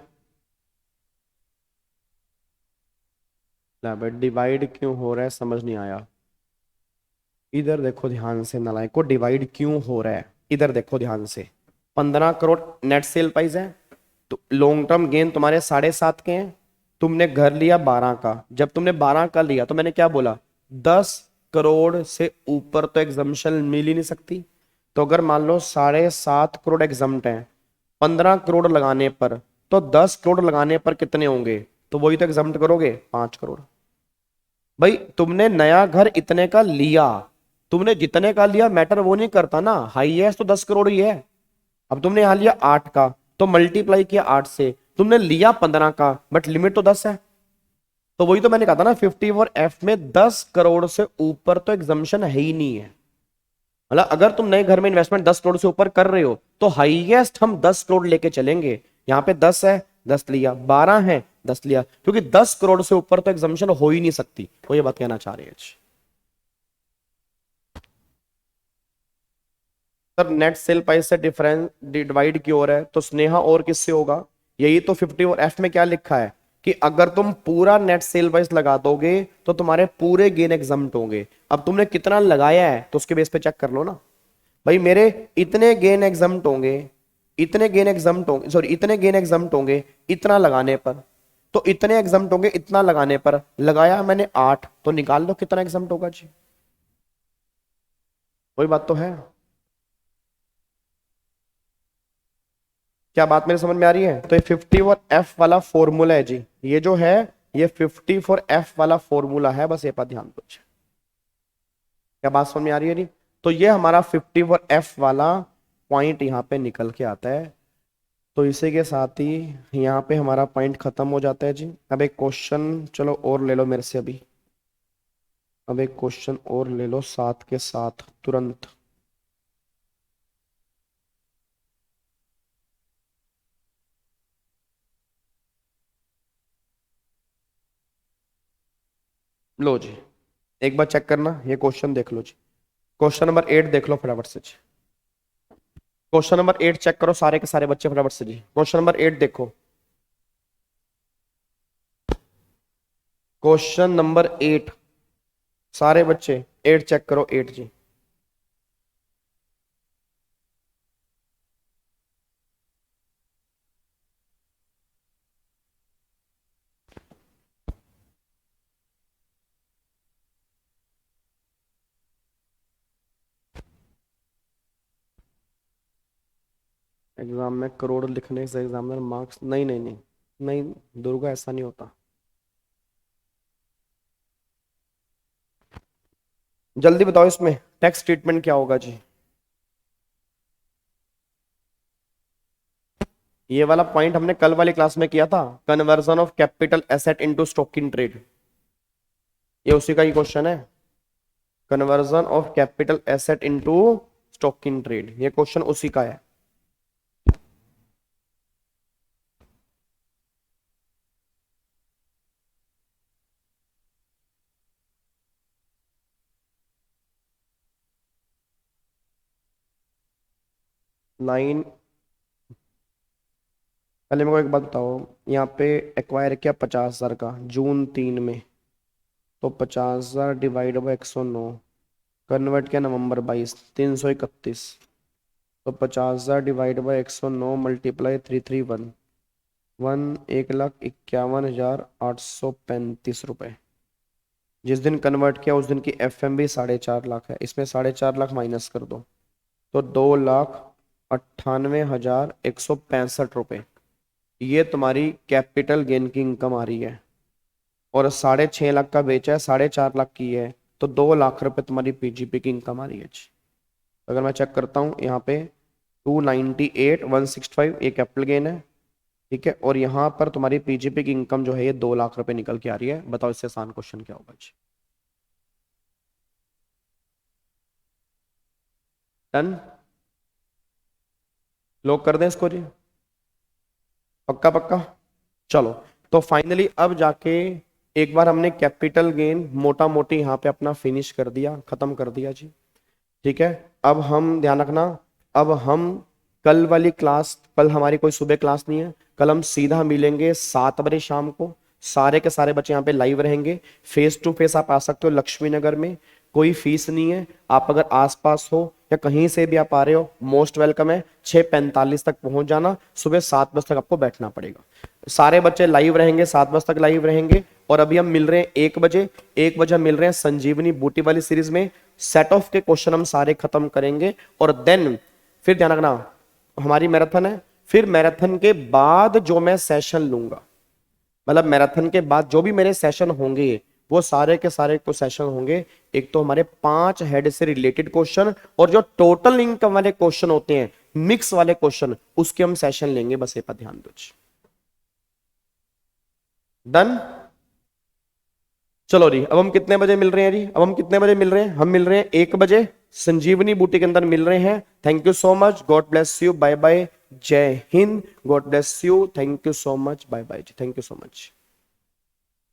डिवाइड क्यों हो रहा है समझ नहीं आया। इधर देखो ध्यान से नालायक को, डिवाइड क्यों हो रहा है इधर देखो ध्यान से। 15 करोड़ नेट सेल प्राइस है, तो लॉन्ग टर्म गेन तुम्हारे 7.5 के हैं, तुमने घर लिया 12 का। जब तुमने 12 का लिया तो मैंने क्या बोला? 10 करोड़ से ऊपर तो एग्जम्पशन मिल ही नहीं सकती। तो अगर मान लो 7.5 करोड़ एग्जम्प्ट है, 15 करोड़ लगाने पर, तो 10 करोड़ लगाने पर कितने होंगे? तो वही तो एग्जम्प्ट करोगे, 5 करोड़। भाई तुमने नया घर इतने का लिया, तुमने जितने का लिया मैटर वो नहीं करता ना, हाईएस्ट तो 10 करोड़ ही है। अब तुमने यहां लिया 8 का, तो मल्टीप्लाई किया 8 से, तुमने लिया 15 का, बट लिमिट तो 10 है। तो वही तो मैंने कहा था ना 54F में 10 करोड़ से ऊपर तो एग्जम्पशन है ही नहीं है। मतलब अगर तुम नए घर में इन्वेस्टमेंट 10 करोड़ से ऊपर कर रहे हो तो हाईएस्ट हम 10 करोड़ लेके चलेंगे। यहाँ पे 10 है, 10 लिया, 12 है, 10 लिया, क्योंकि 10 करोड़ से ऊपर तो एग्जाम्पशन हो ही नहीं सकती। वो ये बात कहना चाह रहे हैं। सर नेट सेल प्राइस से डिफरेंस डिवाइड की ओर है तो स्नेहा और किससे होगा? यही तो 50 और एफ में क्या लिखा है कि अगर तुम पूरा नेट सेल प्राइस लगा दोगे तो तुम्हारे पूरे गेन एग्जम्प्ट होंगे। अब तुमने कितना लगाया है तो उसके बेस पे चेक कर लो ना भाई। मेरे इतने गेन एग्जम्प्ट होंगे, इतने गेन एग्जम्प्ट होंगे, सॉरी इतने गेन एग्जम्प्ट होंगे इतना लगाने पर, तो इतने एग्जम्प्ट होंगे इतना लगाने पर। लगाया मैंने 8, तो निकाल लो कितना एग्जम्प्ट होगा जी। वही बात तो है। क्या बात मेरे समझ में आ रही है? तो ये 50 और एफ वाला फॉर्मूला है जी, ये जो है ये 50 फॉर एफ वाला फॉर्मूला है, बस ये पर ध्यान दो। क्या बात समझ में आ रही है जी? तो ये हमारा 50 और एफ वाला पॉइंट यहाँ पे निकल के आता है। तो इसी के साथ ही यहाँ पे हमारा पॉइंट खत्म हो जाता है जी। अब एक क्वेश्चन चलो और ले लो मेरे से अभी, अब एक क्वेश्चन और ले लो साथ के साथ तुरंत। लो जी, एक बार चेक करना, ये क्वेश्चन देख लो जी। क्वेश्चन नंबर 8 देख लो फटाफट से जी। क्वेश्चन नंबर 8 चेक करो सारे के सारे बच्चे फटाफट से जी। क्वेश्चन नंबर 8 देखो, क्वेश्चन नंबर 8 सारे बच्चे 8 चेक करो, 8 जी। एग्जाम में करोड़ लिखने से एग्जामिनर मार्क्स नहीं नहीं नहीं नहीं दुर्गा, ऐसा नहीं होता। जल्दी बताओ इसमें टैक्स ट्रीटमेंट क्या होगा जी। ये वाला पॉइंट हमने कल वाली क्लास में किया था, conversion of capital asset into stock in trade. ये उसी का ही क्वेश्चन है, conversion of capital asset into stock in trade, ये क्वेश्चन उसी का है। लाइन, पहले मेरे को एक बात बताओ, यहाँ पे एक्वायर किया 50,000 का जून 3 में, तो 50,000 डिवाइड बाई 109, कन्वर्ट किया नवंबर 22, 331, तो 50,000 डिवाइड बाई 109 मल्टीप्लाई 331, 1,51,835 रुपए। जिस दिन कन्वर्ट किया उस दिन की एफ एम भी 4.5 लाख है, इसमें 4.5 लाख माइनस कर दो तो 2,98,165 रुपए। ये तुम्हारी कैपिटल गेन की इनकम आ रही है, और 6.5 लाख का बेचा है, 4.5 लाख की है, तो 2 लाख रुपए तुम्हारी पीजीपी की इनकम आ रही है। अगर मैं चेक करता हूँ यहाँ पे 298,165 ये कैपिटल गेन है, ठीक है, और यहाँ पर तुम्हारी पीजीपी की इनकम जो है ये 2 लाख रुपए निकल के आ रही है। बताओ इससे आसान क्वेश्चन क्या होगा जी। डन, लोग कर दें इसको जी, पक्का पक्का। चलो, तो फाइनली अब जाके एक बार हमने कैपिटल गेन मोटा मोटी यहाँ पे अपना फिनिश कर दिया, खत्म कर दिया जी, ठीक है। अब हम ध्यान रखना, अब हम कल वाली क्लास, कल हमारी कोई सुबह क्लास नहीं है, कल हम सीधा मिलेंगे 7 बजे शाम को। सारे के सारे बच्चे यहाँ पे लाइव रहेंगे, फेस टू फेस आप आ सकते हो लक्ष्मी नगर में, कोई फीस नहीं है। आप अगर आसपास हो या कहीं से भी आप आ रहे हो मोस्ट वेलकम है। 6:45 तक पहुंच जाना, सुबह 7 बजे तक आपको बैठना पड़ेगा। सारे बच्चे लाइव रहेंगे, 7 बजे तक लाइव रहेंगे। और अभी हम मिल रहे हैं 1 बजे, 1 बजे हम मिल रहे हैं संजीवनी बूटी वाली सीरीज में। सेट ऑफ के क्वेश्चन हम सारे खत्म करेंगे और देन फिर ध्यान रखना हमारी मैराथन है। फिर मैराथन के बाद जो मैं सेशन लूंगा, मतलब मैराथन के बाद जो भी मेरे सेशन होंगे वो सारे के सारे को सेशन होंगे, एक तो हमारे 5 हेड से रिलेटेड क्वेश्चन, और जो टोटल इनकम वाले क्वेश्चन होते हैं, मिक्स वाले क्वेश्चन, उसके हम सेशन लेंगे। बस ये पर ध्यान दो। डन, चलो जी। अब हम कितने बजे मिल रहे हैं जी? अब हम कितने बजे मिल रहे हैं? हम मिल रहे हैं 1 बजे संजीवनी बूटी के अंदर मिल रहे हैं। Thank you so much, God bless you, bye bye, Jai Hind, God bless you, thank you so much, bye bye जी, थैंक यू सो मच।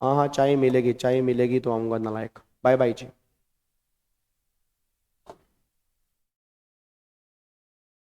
हाँ हाँ चाय मिलेगी, चाय मिलेगी तो आऊंगा नालायक, बाय बाय जी।